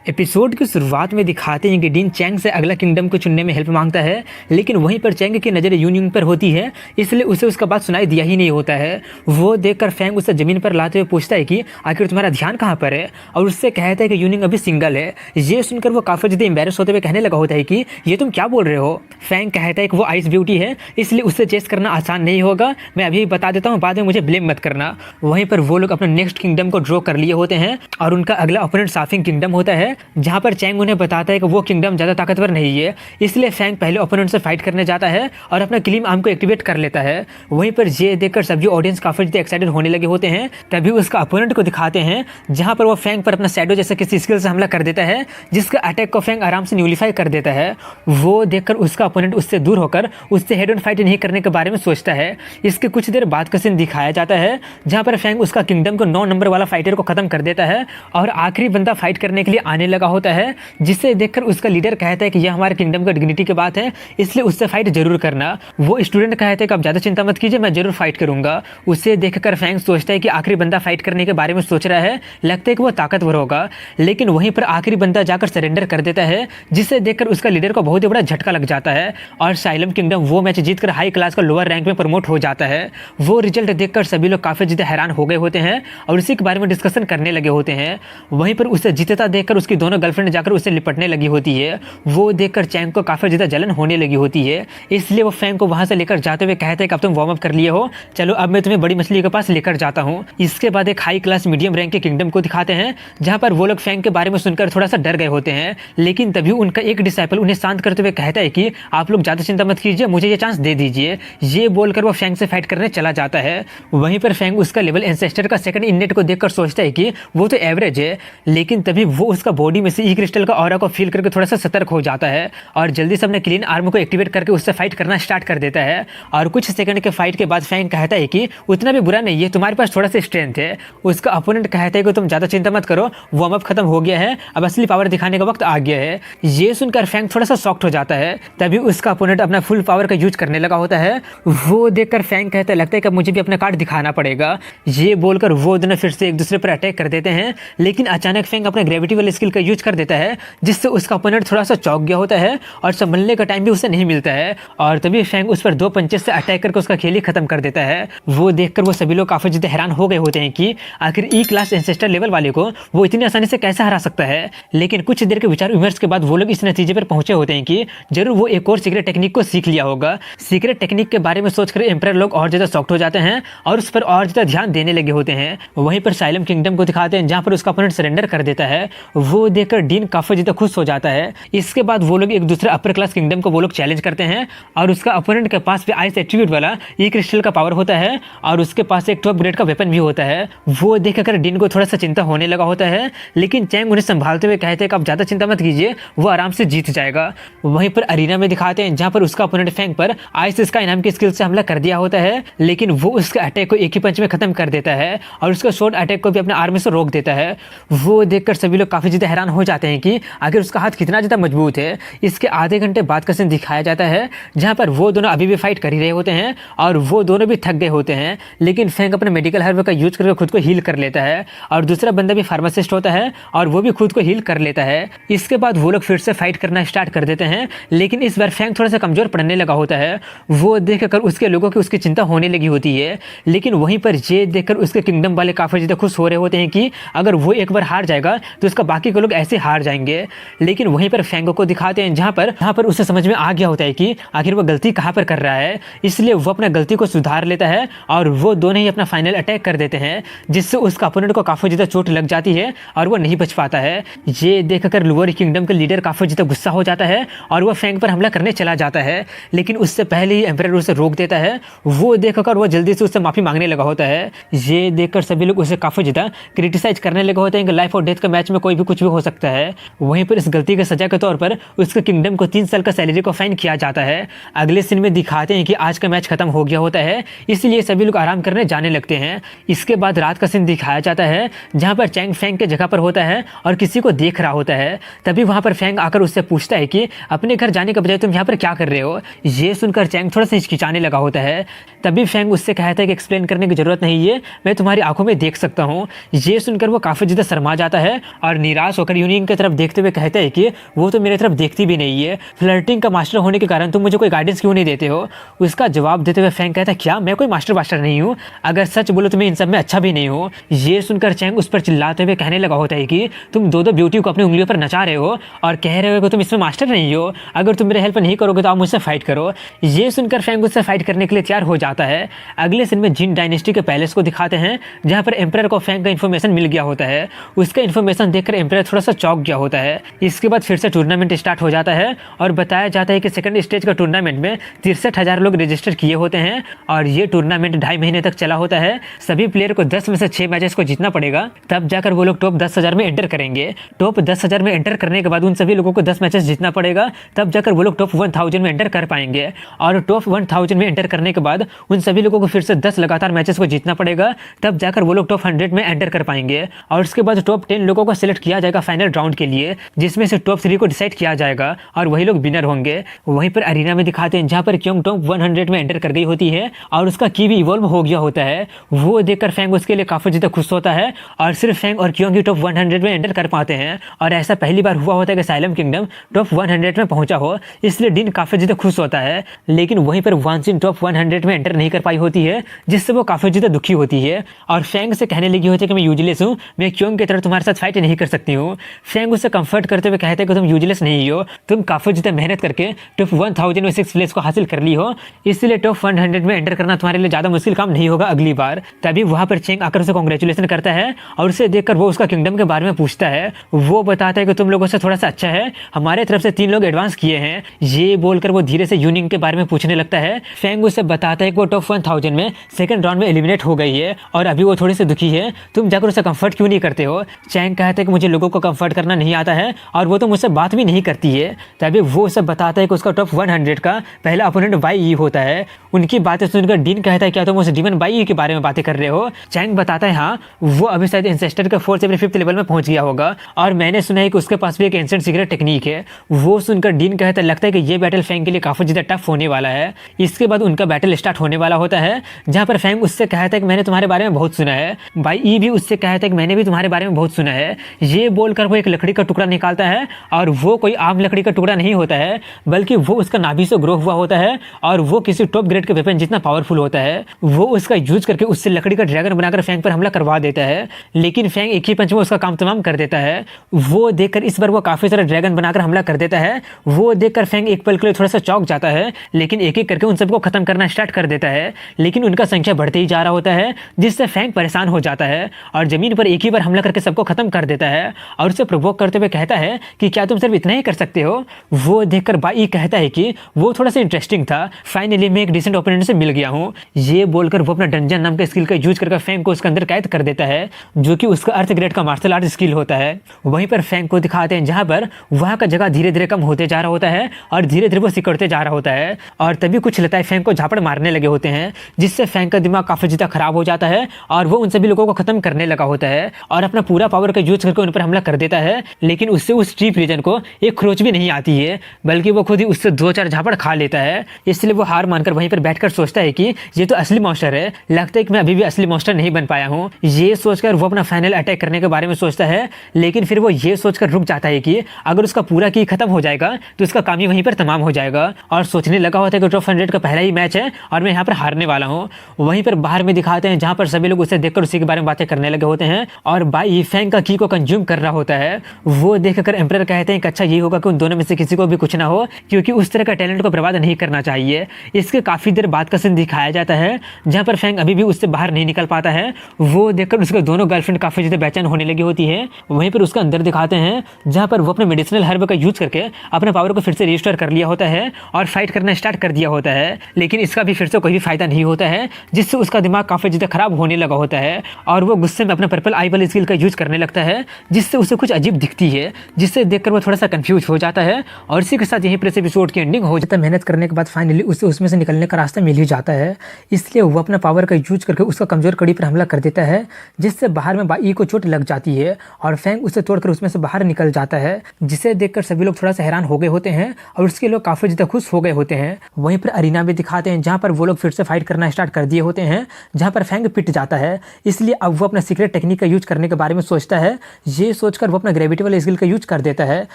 Episode की शुरुआत में दिखाते हैं कि डीन चैंग से अगला किंगडम को चुनने में हेल्प मांगता है, लेकिन वहीं पर चैंग की नज़र यूनिंग पर होती है, इसलिए उसे उसका बात सुनाई दिया ही नहीं होता है। वो देखकर फैंग उसे ज़मीन पर लाते हुए पूछता है कि आखिर तुम्हारा ध्यान कहाँ पर है, और उससे कहता है कि यूनिंग अभी सिंगल है। ये सुनकर वो काफ़ी ज़्यादा एम्बेरस होते हुए कहने लगा होता है कि ये तुम क्या बोल रहे हो। फैंग कहता है कि वो आइस ब्यूटी है, इसलिए उससे चेस करना आसान नहीं होगा। मैं अभी बता देता हूँ, बाद में मुझे ब्लेम मत करना। वहीं पर वो लोग अपना नेक्स्ट किंगडम को ड्रॉ कर लिए होते हैं और उनका अगला ओपोनेंट साफिंग किंगडम होता है, जहाँ पर चैंग उन्हें बताता है कि वो किंगडम ज़्यादा ताकतवर नहीं है, इसलिए फैंग पहले ओपोनेंट से फाइट करने जाता है और अपना क्लीम आर्म को एक्टिवेट कर लेता है। वहीं पर ये देखकर सभी ऑडियंस काफ़ी ज़्यादा एक्साइटेड होने लगे होते हैं। तभी उसका ओपोनेंट को दिखाते हैं, जहाँ पर वो फैंग पर अपना शैडो जैसे किसी स्किल से हमला कर देता है, जिसका अटैक को फैंग आराम से न्यूलिफाई कर देता है। वो देखकर उसका ओपोनेंट उससे दूर होकर उससे हेड ऑन फाइट नहीं करने के बारे में सोचता है। इसके कुछ देर बाद का सीन दिखाया जाता है, जहाँ पर फैंग उसका किंगडम को 9 नंबर वाला फाइटर को खत्म कर देता है और आखिरी बंदा फाइट करने के लिए आने लगा होता है, जिसे देखकर उसका लीडर कहता है कि यह हमारे किंगडम का डिग्निटी की बात है, इसलिए उससे फाइट जरूर करना। वो स्टूडेंट कहते हैं कि आप ज़्यादा चिंता मत कीजिए, मैं जरूर फाइट करूंगा। उसे देखकर फैंग सोचता है कि आखिरी बंदा फाइट करने के बारे में सोच रहा है, लगता है कि वो ताकतवर होगा, लेकिन वहीं पर आखिरी बंदा जाकर सरेंडर कर देता है, जिसे देखकर उसका लीडर को बहुत ही बड़ा झटका लग जाता है और साइलम किंगडम वो मैच जीतकर हाई क्लास का लोअर रैंक में प्रमोट हो जाता है। वो रिजल्ट देखकर सभी लोग काफ़ी ज़्यादा हैरान हो गए होते हैं और उसी के बारे में डिस्कशन करने लगे होते हैं। वहीं पर उसे जीतता देखकर उसकी दोनों गर्लफ्रेंड जाकर उसे लिपटने लगी होती है। वो देखकर चैंग को काफ़ी ज़्यादा जलन होने लगी होती है, इसलिए वो फैंग को वहाँ से लेकर जाते हुए कहते हैं कि अब तुम वार्म अप कर लिए हो, चलो अब मैं तुम्हें बड़ी मछली के पास लेकर जाता हूँ। इसके बाद एक हाई क्लास मीडियम रैंक के किंगडम को दिखाते हैं, जहाँ पर वो लोग फैंग के बारे में सुनकर थोड़ा सा डर गए होते हैं, लेकिन तभी उनका एक डिसाइपल उन्हें शांत करते हुए कहता है कि आप लोग ज़्यादा चिंता मत कीजिए, मुझे ये चांस दे दीजिए। ये बोलकर वो फैंग से फाइट करने चला जाता है। वहीं पर फैंग उसका लेवल एंसेस्टर का सेकंड इननेट को देखकर सोचता है कि वो तो एवरेज है, लेकिन तभी वो उसका बॉडी में से ई क्रिस्टल का ऑरा को फील करके थोड़ा सा सतर्क हो जाता है और जल्दी से अपने क्लीन आर्म को एक्टिवेट करके उससे फाइट करना स्टार्ट कर देता है। और कुछ सेकंड के फाइट के बाद फैंग कहता है कि उतना भी बुरा नहीं है, तुम्हारे पास थोड़ा सा स्ट्रेंथ है। उसका अपोनेंट कहता है कि तुम ज़्यादा चिंता मत करो, वार्म अप खत्म हो गया है, अब असली पावर दिखाने का वक्त आ गया है। ये सुनकर फैंग थोड़ा सा शॉक्ड हो जाता है। तभी उसका अपोनेंट अपना फुल पावर का यूज करने लगा होता है। वो देखकर फैंग कहता है लगता है कि मुझे भी अपना कार्ड दिखाना पड़ेगा। ये बोलकर वो दोनों फिर से एक दूसरे पर अटैक कर देते हैं, लेकिन अचानक फैंग अपने ग्रेविटी वाले स्किल का यूज कर देता है, जिससे उसका अपोनेंट थोड़ा सा चौंक गया होता है और संभलने का टाइम भी उसे नहीं मिलता है। और तभी फैंग उस पर 2 पंचेस से अटैक करके उसका खेल ही खत्म कर देता है। वो देखकर वो सभी लोग काफी ज्यादा हैरान हो गए होते हैं कि आखिर ई क्लास एंसेस्टर लेवल वाले को वो इतनी आसानी से कैसे हरा सकता है। लेकिन कुछ देर के विचार विमर्श के बाद वो लोग इस नतीजे पर पहुंचे होते हैं कि जरूर वो एक और सीक्रेट टेक्निक को सीख लिया होगा। सीक्रेट टेक्निक के बारे में सोचकर एम्परर लोग और ज्यादा शॉक्ड हो जाते हैं और उस पर और ज्यादा ध्यान देने लगे होते हैं। वहीं पर साइलम किंगडम को दिखाते हैं, जहां पर उसका अपोनेंट सरेंडर कर देता है। वो देखकर डीन काफी ज्यादा खुश हो जाता है। इसके बाद वो लोग एक दूसरे अपर क्लास किंगडम को वो लोग चैलेंज करते हैं और उसका अपोनेंट के पास भी आइस एट्रीब्यूट वाला ई क्रिस्टल का पावर होता है और उसके पास एक 12 ग्रेड का वेपन भी होता है। वो देखकर डीन को थोड़ा सा चिंता होने लगा होता है, लेकिन चैंग उन्हें संभालते हुए कहते हैं कि आप ज्यादा चिंता मत कीजिए, वो आराम से जीत जाएगा। वहीं पर अरीना में दिखाते हैं, जहां पर उसका अपोनेंट फैंग पर आइस स्काई नाम की स्किल से हमला कर दिया होता है, लेकिन वो उसके अटैक को एक ही पंच में खत्म कर देता है और उसका शॉर्ट अटैक को भी अपने आर्म से रोक देता है। वो देखकर सभी लोग काफी ज्यादा हैरान हो जाते हैं कि आखिर उसका हाथ कितना ज्यादा मजबूत है। इसके आधे घंटे बाद का सीन दिखाया जाता है, जहां पर वो दोनों अभी भी फाइट कर ही रहे होते हैं और वो दोनों भी थक गए होते हैं, लेकिन फैंग अपने मेडिकल हर्ब का यूज करके खुद को हील कर लेता है और दूसरा बंदा भी फार्मासिस्ट होता है और वो भी खुद को हील कर लेता है। इसके बाद वो लोग फिर से फाइट करना स्टार्ट कर देते हैं, लेकिन इस बार फैंग थोड़ा सा कमजोर पड़ने लगा होता है। वो देखकर उसके लोगों की उसकी चिंता होने लगी होती है, लेकिन वहीं पर ये देखकर उसके किंगडम वाले काफी ज्यादा खुश हो रहे होते हैं कि अगर वो एक बार हार जाएगा तो उसका बाकी के लोग ऐसे हार जाएंगे। लेकिन वहीं पर फैंगो को दिखाते हैं, जहां पर उसे समझ में आ गया होता है कि आखिर वो गलती कहां पर कर रहा है, इसलिए वो अपना गलती को सुधार लेता है और वो दोनों ही अपना फाइनल अटैक कर देते हैं, जिससे उसका अपोनेंट को काफी ज्यादा चोट लग जाती है और वो नहीं बच पाता है। ये देखकर लोअर किंगडम के लीडर काफी ज्यादा गुस्सा हो जाता है और वो फैंग पर हमला करने चला जाता है, लेकिन उससे पहले ही एम्परर उसे रोक देता है। वो देखकर वो जल्दी से उससे माफी मांगने लगा होता है। ये देखकर सभी लोग उसे काफी ज्यादा क्रिटिसाइज करने लगे होते हैं कि लाइफ और डेथ का मैच में कोई भी कुछ भी हो सकता है। वहीं पर इस गलती की सजा के तौर पर उसके किंगडम को 3 साल का सैलरी को फाइन किया जाता है। अगले सीन में दिखाते हैं कि आज का मैच खत्म हो गया होता है, इसलिए सभी लोग आराम करने जाने लगते हैं। इसके बाद रात का सीन दिखाया जाता है, जहां पर चैंग फैंग के जगह पर होता है और किसी को देख रहा होता है। तभी वहां पर फैंग आकर उससे पूछता है कि अपने घर जाने के बजाय तुम यहाँ पर क्या कर रहे हो। ये सुनकर चैंग थोड़ा सा हिचकिचाने लगा होता है। तभी फैंग उससे कहता है कि एक्सप्लेन करने की जरूरत नहीं है, मैं तुम्हारी आंखों में देख सकता हूँ। ये सुनकर वो काफी ज्यादा शर्मा जाता है और निराश होकर यूनियन की तरफ देखते हुए कहता है कि वो तो मेरे तरफ देखती भी नहीं है, फ्लर्टिंग का मास्टर होने के कारण तुम मुझे कोई गाइडेंस क्यों नहीं देते हो। उसका जवाब देते हुए फैंग कहता है क्या मैं कोई मास्टर नहीं हूँ, अगर सच बोलो तो मैं इन सब में अच्छा भी नहीं हूँ। ये सुनकर चैंग उस पर चिल्लाते हुए कहने लगा होता है कि तुम दो ब्यूटी को अपनी उंगलियों पर नचा रहे हो और कह रहे हो कि तुम इसमें मास्टर नहीं हो, अगर तुम मेरे हेल्प नहीं करोगे तो आप मुझसे फाइट करो। ये सुनकर फैंग उससे फाइट करने के लिए तैयार हो जाता है। अगले सीन में जिन डायनेस्टी के पैलेस को दिखाते हैं जहाँ पर एम्परर को फैंग का इन्फॉर्मेशन मिल गया होता है। उसका इन्फॉर्मेशन देखकर एम्परर थोड़ा सा चौंक गया होता है। इसके बाद फिर से टूर्नामेंट स्टार्ट हो जाता है और बताया जाता है कि सेकंड स्टेज का टूर्नामेंट में 63,000 लोग रजिस्टर किए होते हैं और ये टूर्नामेंट 2.5 महीने तक चला होता है। सभी प्लेयर को 10 में से 6 मैचेस को जीतना पड़ेगा, तब जाकर वो लोग टॉप 10,000 में एंटर करेंगे। टॉप 10,000 में एंटर करने के बाद उन सभी लोगों को 10 मैचेस जीतना पड़ेगा, तब जाकर वो लोग टॉप 1000 में एंटर कर पाएंगे। और टॉप 1000 में एंटर करने के बाद उन सभी लोगों को फिर से 10 लगातार मैचेस को जीतना पड़ेगा, तब जाकर वो लोग टॉप 100 में एंटर कर पाएंगे। और उसके बाद टॉप 10 लोगों को सिलेक्ट किया जाएगा फाइनल राउंड के लिए, जिसमें से टॉप 3 को डिसाइड किया जाएगा और वही लोग विनर होंगे। वहीं पर अरीना में दिखाते हैं जहां पर क्योंग टॉप 100 में एंटर कर गई होती है और उसका की भी इवॉल्व हो गया होता है। वो देखकर फैंग उसके लिए काफी ज्यादा खुश होता है और सिर्फ फैंग और क्योंग ही टॉप 100 में एंटर कर पाते हैं। और ऐसा पहली बार हुआ होता है कि साइलम किंगडम टॉप 100 में पहुंचा हो, इसलिए डीन काफी ज्यादा खुश होता है। लेकिन वहीं पर वांसिन टॉप 100 में एंटर नहीं कर पाई होती है, जिससे वो काफी ज्यादा दुखी होती है और फैंग से कहने लगी होती है कि मैं यूजलेस हूँ, मैं क्योंग की तरह तुम्हारे साथ फाइट नहीं कर सकती हूँ। फैंग उसे कंफर्ट करते हुए कहते हैं कि तुम यूजलेस नहीं हो, तुम काफी ज्यादा मेहनत करके टॉप 1000 में 6 प्लेस को हासिल कर ली हो, इसलिए टॉप 100 में एंटर करना तुम्हारे लिए ज्यादा मुश्किल काम नहीं होगा अगली बार। तभी वहां पर चेंग आकर उसे कांग्रेचुलेशन करता है और उसे देखकर वो उसका किंगडम के बारे में पूछता है। वो बताता है कि तुम लोगों से थोड़ा सा अच्छा है, हमारे तरफ से 3 लोग एडवांस किए हैं। ये बोलकर वो धीरे से यूनिंग के बारे में पूछने लगता है। फैंग उसे बताता है कि वो टॉप 1000 में सेकंड राउंड में एलिमिनेट हो गई है और अभी वो थोड़ी सी दुखी है, तुम जाकर उसे कंफर्ट क्यों नहीं करते हो। चैंग कहता है कि मुझे लोगों को कंफर्ट करना नहीं आता है और वो तो मुझसे बात भी नहीं करती है। तभी वो उसे बताता है कि उसका टॉप 100 का पहला अपोनेंट बाई ई होता है। उनकी बातें सुनकर डीन कहता है क्या तुम उस डीमन बाई ई के बारे में बातें कर रहे हो। चैंग बताता है हाँ, वो अभी शायद इंसेस्टर के 4th या 5th लेवल में पहुंच गया होगा और मैंने सुना है कि उसके पास भी एक एंशिएंट सीक्रेट टेक्निक है। वो सुनकर डीन कहता है लगता है कि ये बैटल फैंग के लिए काफी ज्यादा टफ होने वाला है। इसके बाद उनका बैटल स्टार्ट होने वाला होता है, जहां पर फैंग उससे कहता है कि मैंने तुम्हारे बारे में बहुत सुना है। बाई ई भी उससे कहता है कि मैंने भी तुम्हारे बारे में बहुत सुना है। ये बोलकर वो एक लकड़ी का टुकड़ा निकालता है और वो कोई आम लकड़ी का टुकड़ा नहीं होता है, बल्कि वो उसका नाभि से ग्रो हुआ होता है और वो किसी टॉप ग्रेड के वेपन जितना पावरफुल होता है। वो उसका यूज करके उससे लकड़ी का ड्रैगन बनाकर फैंग पर हमला करवा देता है, लेकिन फैंग एक ही पंच में उसका काम तमाम कर देता है। वो देखकर इस बार वो काफी सारा ड्रैगन बनाकर हमला कर देता है। वो देखकर फैंग एक पल के लिए थोड़ा सा चौंक जाता है, लेकिन एक एक करके उन सबको खत्म करना स्टार्ट कर देता है। लेकिन उनका संख्या बढ़ते ही जा रहा होता है, जिससे फैंग परेशान हो जाता है और जमीन पर एक ही बार हमला करके सबको खत्म कर देता है और उसे प्रोवोक करते हुए कहता है कि क्या तुम सिर्फ इतना ही कर सकते हो। वो देखकर बाई कहता है कि वो थोड़ा सा इंटरेस्टिंग था, फाइनली मैं एक डिसेंट ओपोनेंट से मिल गया हूँ। ये बोलकर वो अपना डंजन नाम के स्किल का यूज करके फैंग को उसके अंदर कैद कर देता है, जो कि उसका अर्थ ग्रेड का मार्शल आर्ट स्किल होता है। वहीं पर फैंग को दिखाते हैं जहां पर वहां का जगह धीरे धीरे कम होते जा रहा होता है और धीरे धीरे वो सिकुड़ते जा रहा होता है और तभी कुछ लताएं फैंग को झापड़ मारने लगे होते हैं, जिससे फैंग का दिमाग काफी ज्यादा खराब हो जाता है और वो उन सभी लोगों को खत्म करने लगा होता है और अपना पूरा पावर का यूज करके उन पर हमला कर देता है। लेकिन उससे उस ट्री प्रिजन को एक खरोच भी नहीं आती है, बल्कि वो खुद ही उससे 2-4 झापड़ खा लेता है। इसलिए वो हार मानकर वहीं पर बैठकर सोचता है कि ये तो असली मॉन्स्टर है, लगता है कि मैं अभी भी असली मॉन्स्टर नहीं बन पाया हूँ। ये सोचकर वो अपना फाइनल अटैक करने के बारे में सोचता है, लेकिन फिर वो ये सोचकर रुक जाता है कि अगर उसका पूरा की खत्म हो जाएगा तो उसका काम ही वहीं पर तमाम हो जाएगा और सोचने लगा होता है कि टॉप 100 का पहला ही मैच है और मैं यहाँ पर हारने वाला हूँ। वहीं पर बाहर में दिखाते हैं जहाँ पर सभी लोग उसे देखकर उसी के बारे में बातें करने लगे होते हैं और बाई फैंग का की को कंज्यूम कर रहा होता है। वो देखकर एम्परर कहते हैं कि अच्छा ये होगा कि उन दोनों में से किसी को भी कुछ ना हो, क्योंकि उस तरह का टैलेंट को बर्बाद नहीं करना चाहिए। इसके काफी देर बाद का सीन दिखाया जाता है जहाँ पर फैंग अभी भी उससे बाहर नहीं निकल पाता है। वो देखकर उसके दोनों गर्लफ्रेंड काफी ज्यादा बेचैन होने लगी होती है। वहीं पर उसका अंदर दिखाते हैं जहाँ पर वो अपने मेडिसिनल हर्ब का यूज करके अपने पावर को फिर से रिस्टोर कर लिया होता है और फाइट करना स्टार्ट कर दिया होता है, लेकिन इसका भी फिर से कोई भी फायदा नहीं होता है, जिससे उसका दिमाग काफी ज्यादा खराब होने लगा होता है और वो गुस्से में अपना पर्पल आई वाली स्किल का यूज करने लगता है, जिससे उसे कुछ अजीब दिखती है, जिससे देखकर वो थोड़ा सा कंफ्यूज हो जाता है। और इसी के साथ यहीं पर इस एपिसोड की एंडिंग हो जाता है। मेहनत करने के बाद फाइनली उसे उसमें से निकलने का रास्ता मिल ही जाता है, इसलिए वो अपना पावर का यूज करके उसका कमजोर कड़ी पर हमला कर देता है, जिससे बाहर में बाई को चोट लग जाती है और फैंग उसे तोड़कर उसमें से बाहर निकल जाता है, जिसे देखकर सभी लोग थोड़ा सा हैरान हो गए होते हैं और उसके लोग काफी ज्यादा खुश हो गए होते हैं। वहीं पर अरीना में दिखाते हैं जहां पर वो लोग फिर से फाइट करना स्टार्ट कर दिए होते हैं, जहां पर फैंग पिट जाता है, इसलिए अब वो अपना सीक्रेट टेक्निक का यूज करने के बारे में सोचता है। ये सोचकर वो अपना ग्रेविटी वाले स्किल का यूज कर देता है,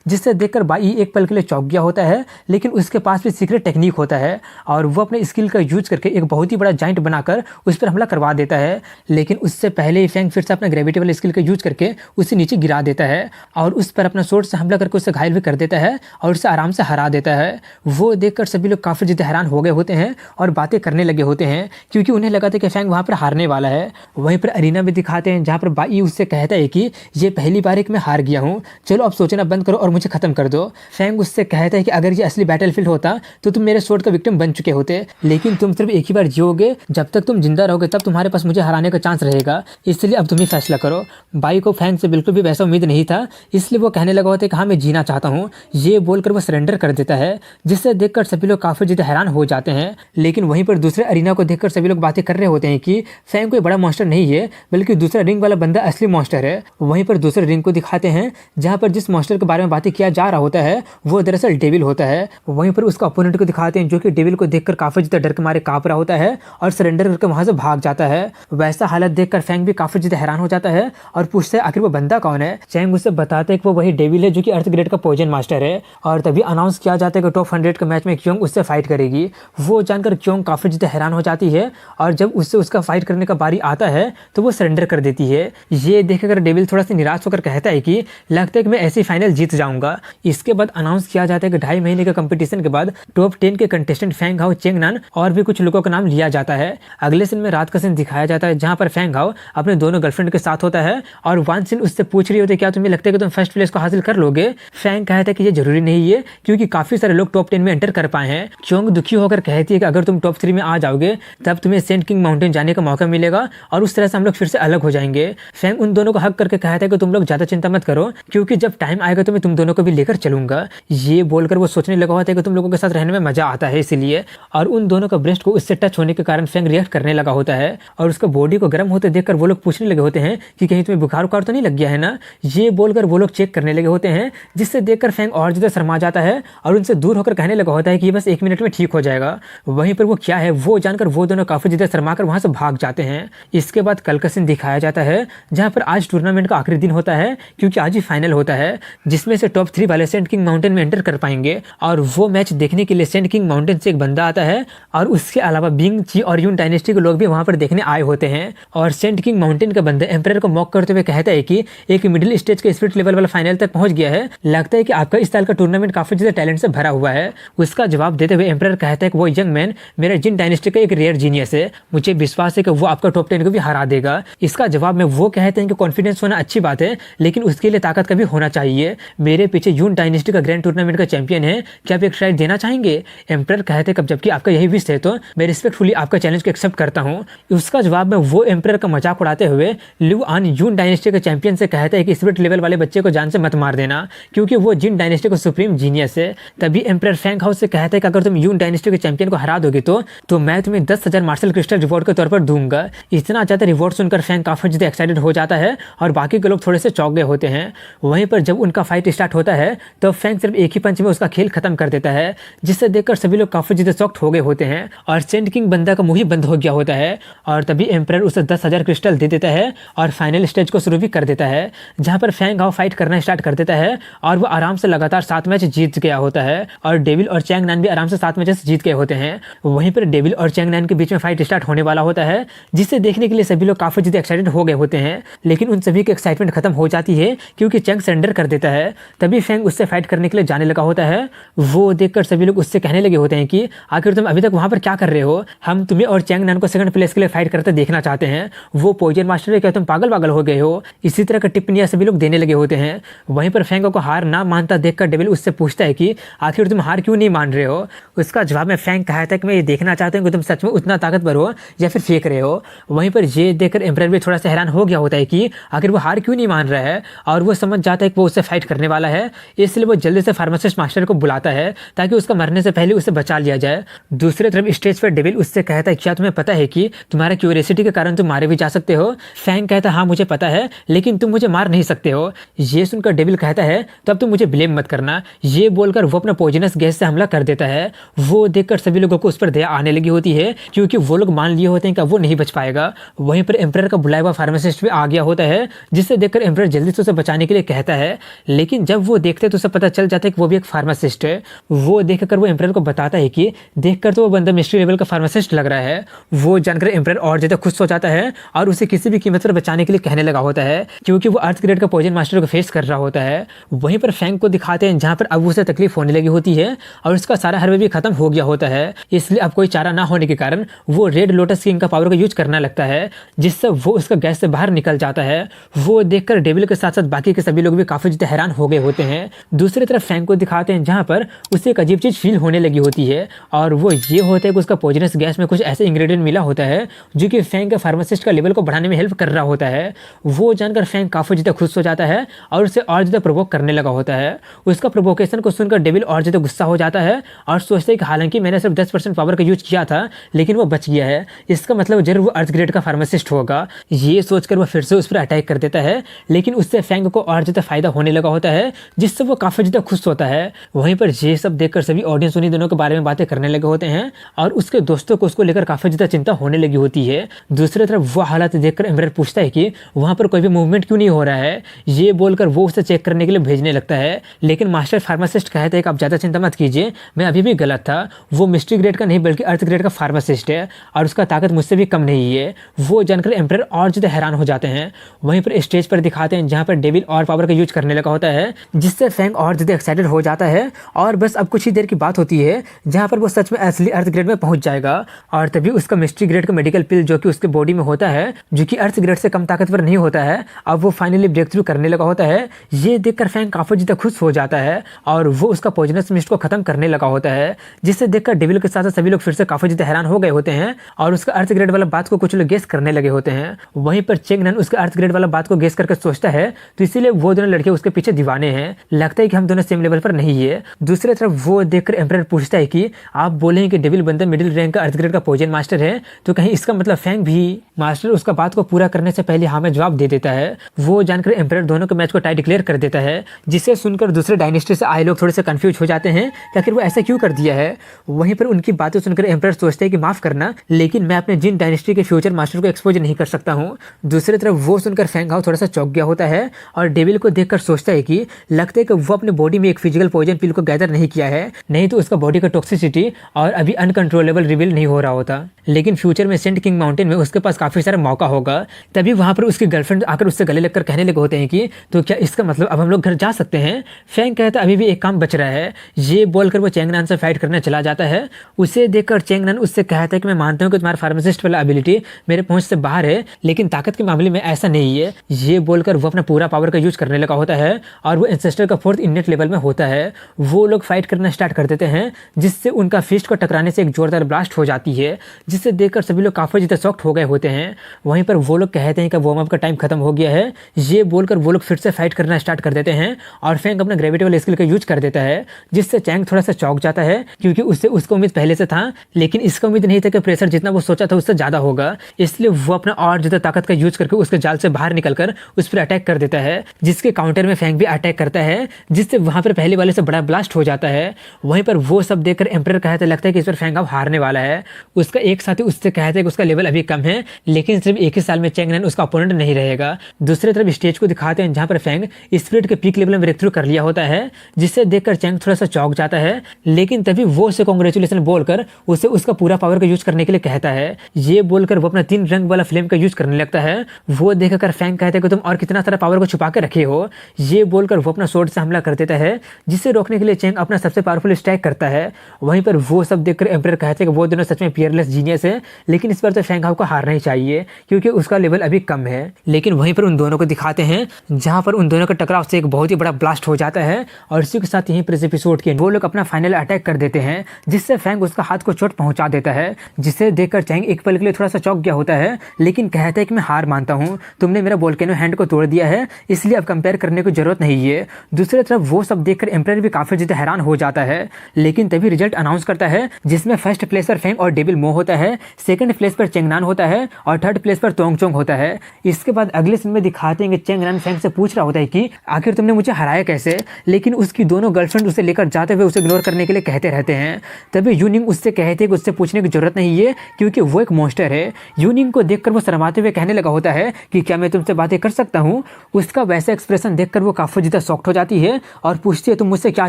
जिससे देखकर बाई एक पल के लिए चौंक गया होता है। लेकिन उसके पास भी सीक्रेट टेक्निक होता है और वो अपने स्किल का यूज करके एक बहुत ही बड़ा जाइंट बनाकर उस पर हमला करवा देता है। लेकिन उससे पहले ही फैंग फिर से अपना ग्रेविटी वाले स्किल का यूज करके उसे नीचे गिरा देता है और उस पर अपना स्वॉर्ड से हमला करके उसे घायल भी कर देता है और उसे आराम से हरा देता है। वो देखकर सभी लोग काफी ज्यादा हैरान हो गए होते हैं और बातें करने लगे होते हैं, क्योंकि उन्हें लगा था कि फैंग वहां पर हारने वाला है। वहीं पर अरीना भी दिखाते हैं, जहां पर बाई उससे कहता है कि ये पहली बार एक मैं हार गया हूँ, चलो अब सोचना बंद करो और मुझे खत्म कर दो। फैंग उससे कहता है कि अगर ये असली बैटलफील्ड होता तो तुम मेरे स्वॉर्ड का विक्टिम बन चुके होते, लेकिन तुम सिर्फ एक ही बार जियोगे, जब तक तुम जिंदा रहोगे तब तुम्हारे पास मुझे हराने का चांस रहेगा, इसलिए अब तुम ही फैसला करो। बाई को फैंग से बिल्कुल भी वैसा उम्मीद नहीं था, इसलिए वो कहने लगा होता है कि हाँ मैं जीना चाहता हूँ। ये बोलकर वो सरेंडर कर देता है, जिससे देखकर सभी लोग काफी ज्यादा हैरान हो जाते हैं। लेकिन वहीं पर दूसरे अरीना को देखकर सभी लोग बातें कर रहे होते हैं कि फैंग कोई बड़ा मॉन्स्टर नहीं है, बल्कि दूसरा रिंग वाला बंदा असली मॉन्स्टर है। वहीं पर दूसरे रिंग को दिखाते हैं, जहां पर जिस मॉन्स्टर के बारे में बातें किया जा रहा होता है वो दरअसल डेविल होता है। वहीं पर उसका अपोनेंट को दिखाते हैं, जो कि डेविल को देखकर काफी ज्यादा डर के मारे कांप रहा होता है और सरेंडर करके वहां से भाग जाता है। वैसा हालत देखकर फैंग भी काफी ज्यादा हैरान हो जाता है और पूछता है आखिर वो बंदा कौन है। चैंग उससे बताते हैं कि वो वही डेविल है, जो कि अर्थ ग्रेड का पोजन मास्टर है। और तभी अनाउंस किया जाता है कि टॉप 100 के मैच में क्योंग उससे फाइट करेगी। वो जानकर क्योंग काफी ज्यादा हैरान हो जाती है और जब उससे उसका फाइट करने का बारी आता है तो वो सरेंडर कर देती है। ये देखकर डेविल थोड़ा सा निराश होकर कहता है कि लगता है कि मैं ऐसी फाइनल जीत जाऊंगा। इसके बाद अनाउंस किया जाता है कि 2.5 महीने के कंपटीशन के बाद टॉप 10 के कंटेस्टेंट फैंग हाओ, चेंग नान और भी कुछ लोगों का नाम लिया जाता है। अगले सीन में रात का सीन दिखाया जाता है, जहां पर फैंग हाओ अपने दोनों गर्लफ्रेंड के साथ होता है और वान सिन उससे पूछ रही होती है क्या तुम्हें लगता है कि तुम फर्स्ट प्लेस को हासिल कर लोगे। फैंग कहता है कि ये जरूरी नहीं है, क्योंकि काफी सारे लोग टॉप 10 में एंटर कर पाए हैं। क्योंग दुखी होकर कहती है कि अगर तुम टॉप 3 में आ जाओगे तब तुम्हें सेंट किंग माउंटेन जाने का मौका मिलेगा और उस तरह से हम लोग फिर से अलग हो जाएंगे। फैंग उन दोनों को हक करके कहता है कि तुम लोग ज्यादा चिंता मत करो, क्योंकि जब टाइम आएगा तो मैं तुम दोनों को भी लेकर चलूंगा। ये बोलकर वो सोचने लगा होता है कि तुम लोगों के साथ रहने में मजा आता है इसलिए। और उन दोनों का ब्रेस्ट को उससे टच होने के कारण फैंग रिएक्ट करने लगा होता है और उसका बॉडी को गर्म होते देखकर वो लोग पूछने लगे होते हैं कि कहीं तुम्हें बुखार उखार तो नहीं लग गया है ना। ये बोलकर वो लोग चेक करने लगे होते हैं, जिससे देखकर फैंग और ज्यादा शर्मा जाता है और उनसे दूर होकर कहने लगा होता है कि बस 1 मिनट में ठीक हो जाएगा। वहीं पर वो क्या है वो जानकर वो दोनों काफी ज्यादा शर्मा कर वहां से भाग जाते हैं। इसके बाद कल का सीन दिखाया जाता है, जहां पर आज टूर्नामेंट का आखिरी दिन होता है, क्योंकि आज ही फाइनल होता है, जिसमें से टॉप 3 वाले सेंट किंग माउंटेन में एंटर कर पाएंगे। और वो मैच देखने के लिए सेंट किंग माउंटेन से एक बंदा आता है और उसके अलावा बिंग ची और यून डायनेस्टी के लोग भी वहां पर देखने आए होते हैं। और सेंट किंग माउंटेन का बंदा एम्पायर को मॉक करते हुए कहता है कि एक मिडिल स्टेज के स्पिरिट लेवल वाला फाइनल तक पहुंच गया है, लगता है कि आपका इस साल का टूर्नामेंट काफी ज्यादा टैलेंट से भरा हुआ है। उसका जवाब देते हुए एम्पायर कहता है कि वो यंग मैन मेरा जिन डायनेस्टी का एक रेयर जीनियस है, मुझे विश्वास है कि वो आपका टॉप 10 को भी हरा देगा। इसका जवाब में वो कहते हैं कि कॉन्फिडेंस होना अच्छी बात है, लेकिन उसके लिए ताकत का भी होना चाहिए। मेरे पीछे यून डायनेस्टी का ग्रैंड टूर्नामेंट का चैंपियन है, क्या आप एक ट्राई देना चाहेंगे। एम्पायर कहते हैं जबकि आपका यही विश है तो मैं रिस्पेक्टफुली आपका चैलेंज को एक्सेप्ट करता हूँ। उसका जवाब में वो एम्पायर का मजाक उड़ाते हुए लिव आन यून डायनेस्टी के चैंपियन से कहता है कि स्पिरिट लेवल वाले बच्चे को जान से मत मार देना, क्योंकि वो जिन डायनेस्टी का सुप्रीम जीनियस है। तभी एम्पायर फैंग हाउस से कहता है कि अगर तुम यून डायनेस्टी के चैंपियन को हरा दोगे तो मैं तुम्हें 10,000 मार्शल क्रिस्टल रिवॉर्ड के तौर पर दूंगा। इतना ज्यादा रिवॉर्ड सुनकर फैंग काफी ज्यादा एक्साइटेड हो जाता है और बाकी के लोग थोड़े से चौंक गए होते हैं। वहीं पर जब उनका फाइट स्टार्ट होता है तो फैंग सिर्फ एक ही पंच में उसका खेल खत्म कर देता है, जिससे देखकर सभी लोग काफी ज्यादा शॉक्ड हो गए होते हैं और सेंट किंग बंदा का मुंह ही बंद हो गया होता है। और तभी एम्पायर उसे 10,000 क्रिस्टल दे देता है और फाइनल स्टेज को शुरू भी कर देता है, जहां पर फैंग हाओ फाइट करना स्टार्ट कर देता है और वो आराम से लगातार 7 मैच जीत गया होता है और डेविल और चैंग नान भी आराम से 7 मैचेस जीत गए होते हैं। वहीं पर डेविल और चैंग नान के बीच में फाइट स्टार्ट होने वाला होता है, जिसे देखने के लिए सभी लोग काफी ज्यादा एक्साइटेड हो गए होते हैं। लेकिन उन सभी की एक्साइटमेंट खत्म हो जाती है, क्योंकि चैंग सरेंडर कर देता है। तभी फैंग उससे फाइट करने के लिए जाने लगा होता है। वो देखकर सभी लोग उससे कहने लगे होते हैं कि आखिर तुम अभी तक वहां पर क्या कर रहे हो, हम तुम्हें और चैंग नान को सेकंड प्लेस के लिए फाइट करते देखना चाहते हैं। वो पोइजन मास्टर है, क्या तुम पागल पागल हो गए हो। इसी तरह का टिप्पणियां सभी लोग देने लगे होते हैं। वहीं पर फैंग को हार ना मानता देखकर डेविल उससे पूछता है कि आखिर तुम हार क्यों नहीं मान रहे हो। उसका जवाब में फैंग कहता है कि मैं ये देखना चाहता हूँ कि तुम सच में उतना ताकतवर हो या फिर फेंक रहे हो। वहीं पर ये देखकर एम्पायर भी थोड़ा सा हैरान हो गया होता है कि आखिर वो हार क्यों नहीं मान रहा है और वो समझ जाता है कि वो उससे फाइट करने वाला है, इसलिए वो जल्दी से फार्मासिस्ट मास्टर को बुलाता है ताकि उसका मरने से पहले उसे बचा लिया जाए। दूसरी तरफ स्टेज पर डेविल उससे कहता है क्या तुम्हें पता है कि तुम्हारा क्यूरियोसिटी के कारण तुम मारे भी जा सकते हो। फैंग कहता है हाँ मुझे पता है, लेकिन तुम मुझे मार नहीं सकते हो। ये सुनकर डेविल कहता है तो अब तुम मुझे ब्लेम मत करना। ये बोलकर वो अपना पॉइजनस गैस से हमला कर देता है। वो देखकर सभी लोगों को उस पर दया आने लगी होती है, क्योंकि वो लोग मान लिए होते हैं कि वो नहीं बच पाएगा। वहीं पर एम्पायर का बुलाया हुआ फार्मासिस्ट भी आ गया होता है, जिससे देखकर एम्पायर एम्परर जल्दी से उसे बचाने के लिए कहता है, लेकिन जब वो देखते हैं तो उसे पता चल जाता है कि वो भी एक फार्मासिस्ट है। वो देखकर वो एम्परर को बताता है कि देखकर तो वो बंदा मिस्ट्री लेवल का फार्मासिस्ट लग रहा है। वो जानकर एम्परर और ज़्यादा खुश हो जाता है और उसे किसी भी कीमत पर बचाने के लिए कहने लगा होता है, क्योंकि वो अर्थ ग्रेड का पॉइजन मास्टर को फेस कर रहा होता है। वहीं पर फैंग को दिखाते हैं जहाँ पर अब उसे तकलीफ होने लगी होती है और उसका सारा हर्बे भी खत्म हो गया होता है। इसलिए अब कोई चारा ना होने के कारण वो रेड लोटस किंग का पावर का यूज करना लगता है, जिससे वो उसका गैस से बाहर निकल जाता है। वो देखकर डेविल के साथ साथ बाकी के सभी लोग भी काफी ज्यादा हैरान हो गए होते हैं। दूसरी तरफ फैंग को दिखाते हैं जहाँ पर उसे एक अजीब चीज फील होने लगी होती है और वो ये होता है कि उसका पॉइजनस गैस में कुछ ऐसे इंग्रेडिएंट मिला होता है जो कि फैंग के फार्मासिस्ट का लेवल को बढ़ाने में हेल्प कर रहा होता है। वो जानकर फैंग काफी ज्यादा खुश हो जाता है और उसे और ज्यादा प्रोवोक करने लगा होता है। उसका प्रोवोकेशन को सुनकर डेविल और ज्यादा गुस्सा हो जाता है और सोचता है कि हालांकि मैंने सिर्फ 10% पावर का यूज किया था लेकिन वो बच गया है, इसका मतलब जरूर वो अर्थ ग्रेड का फार्मासिस्ट होगा। ये सोचकर वो फिर से उस पर अटैक कर देता है, लेकिन उससे फैंग को और ज्यादा फायदा होने लगा होता है, जिससे वो काफी ज्यादा खुश होता है। वहीं पर ये सब देखकर सभी ऑडियंस उन्हीं दोनों के बारे में बातें करने लगे होते हैं और उसके दोस्तों को उसको लेकर काफी ज्यादा चिंता होने लगी होती है। दूसरी तरफ वो हालात देखकर एम्परर पूछता है कि वहां पर कोई भी मूवमेंट क्यों नहीं हो रहा है। ये बोलकर वो उसे चेक करने के लिए भेजने लगता है, लेकिन मास्टर फार्मासिस्ट कहता है कि आप ज्यादा चिंता मत कीजिए, मैं अभी भी गलत था। वो मिस्ट्री ग्रेड का नहीं बल्कि अर्थ ग्रेड का फार्मासिस्ट है और उसका ताकत मुझसे भी कम नहीं है। वो जानकर एम्परर और ज्यादा हैरान हो जाते हैं। वहीं पर स्टेज पर दिखाते हैं जहां पर डेविल और पावर का यूज करने लगा होता है, जिससे फैंग और ज्यादा एक्साइटेड हो जाता है और बस अब कुछ ही देर की बात होती है जहां पर वो सच में असली अर्थ ग्रेड में पहुंच जाएगा। और तभी उसका मिस्ट्री ग्रेड का मेडिकल पिल जो कि उसके बॉडी में होता है, जो कि अर्थ ग्रेड से कम ताकतवर नहीं होता है, अब वो फाइनली ब्रेक थ्रू करने लगा होता है। ये देखकर फैंग काफी ज्यादा खुश हो जाता है और वो उसका पॉइजनस मिस्ट को खत्म करने लगा होता है, जिससे देखकर डेविल के साथ सभी लोग फिर से काफी ज्यादा हैरान हो गए होते हैं और उसका अर्थ ग्रेड वाला बात को कुछ लोग गेस करने लगे होते हैं। वहीं पर चेंग नन उसका अर्थ ग्रेड वाला बात को गेस करके सोचता है, तो इसीलिए वो दोनों लड़के उसके पीछे दीवाने हैं। लगता है कि हम दोनों सेम लेवल पर नहीं है। दूसरी तरफ वो देखकर एम्परर पूछता है कि आप बोले कि डेविल बंदा मिडिल रैंक का अर्थ ग्रेड का पॉइजन मास्टर है, तो कहीं इसका मतलब फैंग भी। मास्टर उसका बात को पूरा करने से पहले हाँ में जवाब दे देता है। वो जानकर एम्परर दोनों के मैच को टाई डिक्लेयर कर देता है, जिसे सुनकर दूसरे डायनेस्टी से आए लोग थोड़े से कंफ्यूज हो जाते हैं कि आखिर वो ऐसा क्यों कर दिया है। वहीं पर उनकी बातें सुनकर एम्परर सोचते हैं कि माफ करना, लेकिन मैं अपने जिन डायनेस्टी के फ्यूचर मास्टर को एक्सपोज नहीं कर सकता हूँ। दूसरी तरफ वो सुनकर फैंग हाउ थोड़ा सा चौंक गया होता है और डेविल को देखकर सोचता है कि लगता है कि वो अपने बॉडी में एक फिजिकल पॉइजन पिल को गैदर नहीं किया है, नहीं तो उसका बॉडी का टॉक्सिसिटी और अभी अनकंट्रोलेबल रिवील नहीं हो रहा होता। लेकिन फ्यूचर में सेंट किंग माउंटेन में उसके पास काफी सारा मौका होगा। तभी वहां पर उसकी गर्लफ्रेंड आकर उससे गले लगकर कहने लगे होते हैं कि तो क्या इसका मतलब अब हम लोग घर जा सकते हैं। फैंग कहता अभी भी एक काम बच रहा है। ये बोलकर वो चेंग नन से फाइट करने चला जाता है। उसे देखकर चेंग नन उससे कहता है कि मैं मानता हूँ कि तुम्हारा फार्मासिस्ट वाला एबिलिटी मेरे पहुंच से बाहर है, लेकिन ताकत के मामले में ऐसा नहीं है। ये बोलकर वो अपना पूरा पावर का यूज करने लगा होता है और वो एंसेस्टर का 4th इनेट लेवल में होता है। वो लोग फाइट करना स्टार्ट कर देते हैं, जिससे उनका फिस्ट को टकराने से एक जोरदार ब्लास्ट हो जाती है, जिससे देखकर सभी लोग काफी ज्यादा शॉक्ड हो गए होते हैं। वहीं पर वो लोग कहते हैं कि वार्म अप का टाइम खत्म हो गया है। ये बोलकर वो लोग फिर से फाइट करना स्टार्ट कर देते हैं और फैंग अपना ग्रेविटेबल स्किल का यूज कर देता है, जिससे चैंग थोड़ा सा चौंक जाता है, क्योंकि उससे उसको उम्मीद पहले से था, लेकिन इसका उम्मीद नहीं था कि प्रेशर जितना वो सोचा था उससे ज्यादा होगा। इसलिए वो अपना और ज्यादा ताकत का यूज करके उसके जाल से बाहर निकलकर उस पर अटैक कर देता है, जिसके काउंटर में फैंग भी अटैक करता है, जिससे वहां पर पहले वाले से बड़ा ब्लास्ट हो जाता है। वहीं पर वो सब देखकर एम्परर कहता लगता है कि इस पर फैंग अब हारने वाला है। उसका एक साथी उससे कहता है कि उसका लेवल अभी कम है, लेकिन सिर्फ एक ही साल में चेंग नन उसका अपोनेंट नहीं रहेगा। दूसरी तरफ स्टेज को दिखाते हैं जहां पर फैंग स्पिरिट के पीक लेवल में ब्रेक थ्रू कर लिया होता है, जिससे देखकर चेंग थोड़ा सा चौंक जाता है, लेकिन तभी वो उसे कांग्रेचुलेशन बोलकर उसे उसका पूरा पावर का यूज करने के लिए कहता है। ये बोलकर वो अपना 3 रंग वाला फ्लेम का यूज करने लगता है। वो देखकर फैंग कहता है कि तुम और कितना सारा पावर को छुपा के रखे हो। ये बोलकर वो अपना स्वॉर्ड से हमला कर देता है, जिसे रोकने के लिए चेंग अपना सबसे पावरफुल स्ट्राइक करता है। वहीं पर वो सब देखकर एम्परर कहते हैं कि वो दोनों सच में पियरलेस जीनियस है, लेकिन इस बार तो फैंग हाउ को हारना ही चाहिए क्योंकि उसका लेवल अभी कम है। लेकिन वहीं पर उन दोनों को दिखाते हैं जहां पर उन दोनों का टकराव से एक बहुत ही बड़ा ब्लास्ट हो जाता है और इसी के साथ यहीं पर इस एपिसोड के वो लोग अपना फाइनल अटैक कर देते हैं, जिससे फैंग उसका हाथ को चोट पहुंचा देता है, जिसे देखकर चैंग एक पल के लिए थोड़ा सा चौंक गया होता है, लेकिन कहता है कि मैं हार मानता हूं, तुमने मेरा वोल्केनो हैंड को तोड़ दिया है, इसलिए अब कंपेयर करने की जरूरत नहीं है। दूसरी तरफ वो सब देखकर एम्परर भी काफी ज्यादा हैरान हो जाता है, लेकिन तभी रिजल्ट अनाउंस करता है, जिसमें फर्स्ट प्लेस पर फैंग और डेविल मो होता है, सेकंड प्लेस पर चेंगनान होता है और थर्ड प्लेस पर तोंगचोंग होता है। इसके बाद अगले सीन में दिखाते हैं कि चेंगनान फैंग से पूछ रहा होता है कि आखिर तुमने मुझे हराया कैसे, लेकिन उसकी दोनों गर्लफ्रेंड उसे लेकर जाते हुए उसे इग्नोर करने के लिए कहते रहते हैं। तभी यूनिंग उससे कहते हैं कि उससे पूछने की जरूरत नहीं है क्योंकि वो एक मॉन्स्टर है। यूनिंग को देखकर वो शर्माते हुए कहने लगा होता है कि क्या मैं तुमसे बातें कर सकता हूँ। हूँ। उसका वैसा एक्सप्रेशन देखकर वो काफ़ी ज़्यादा शॉक्ड हो जाती है और पूछती है तुम मुझसे क्या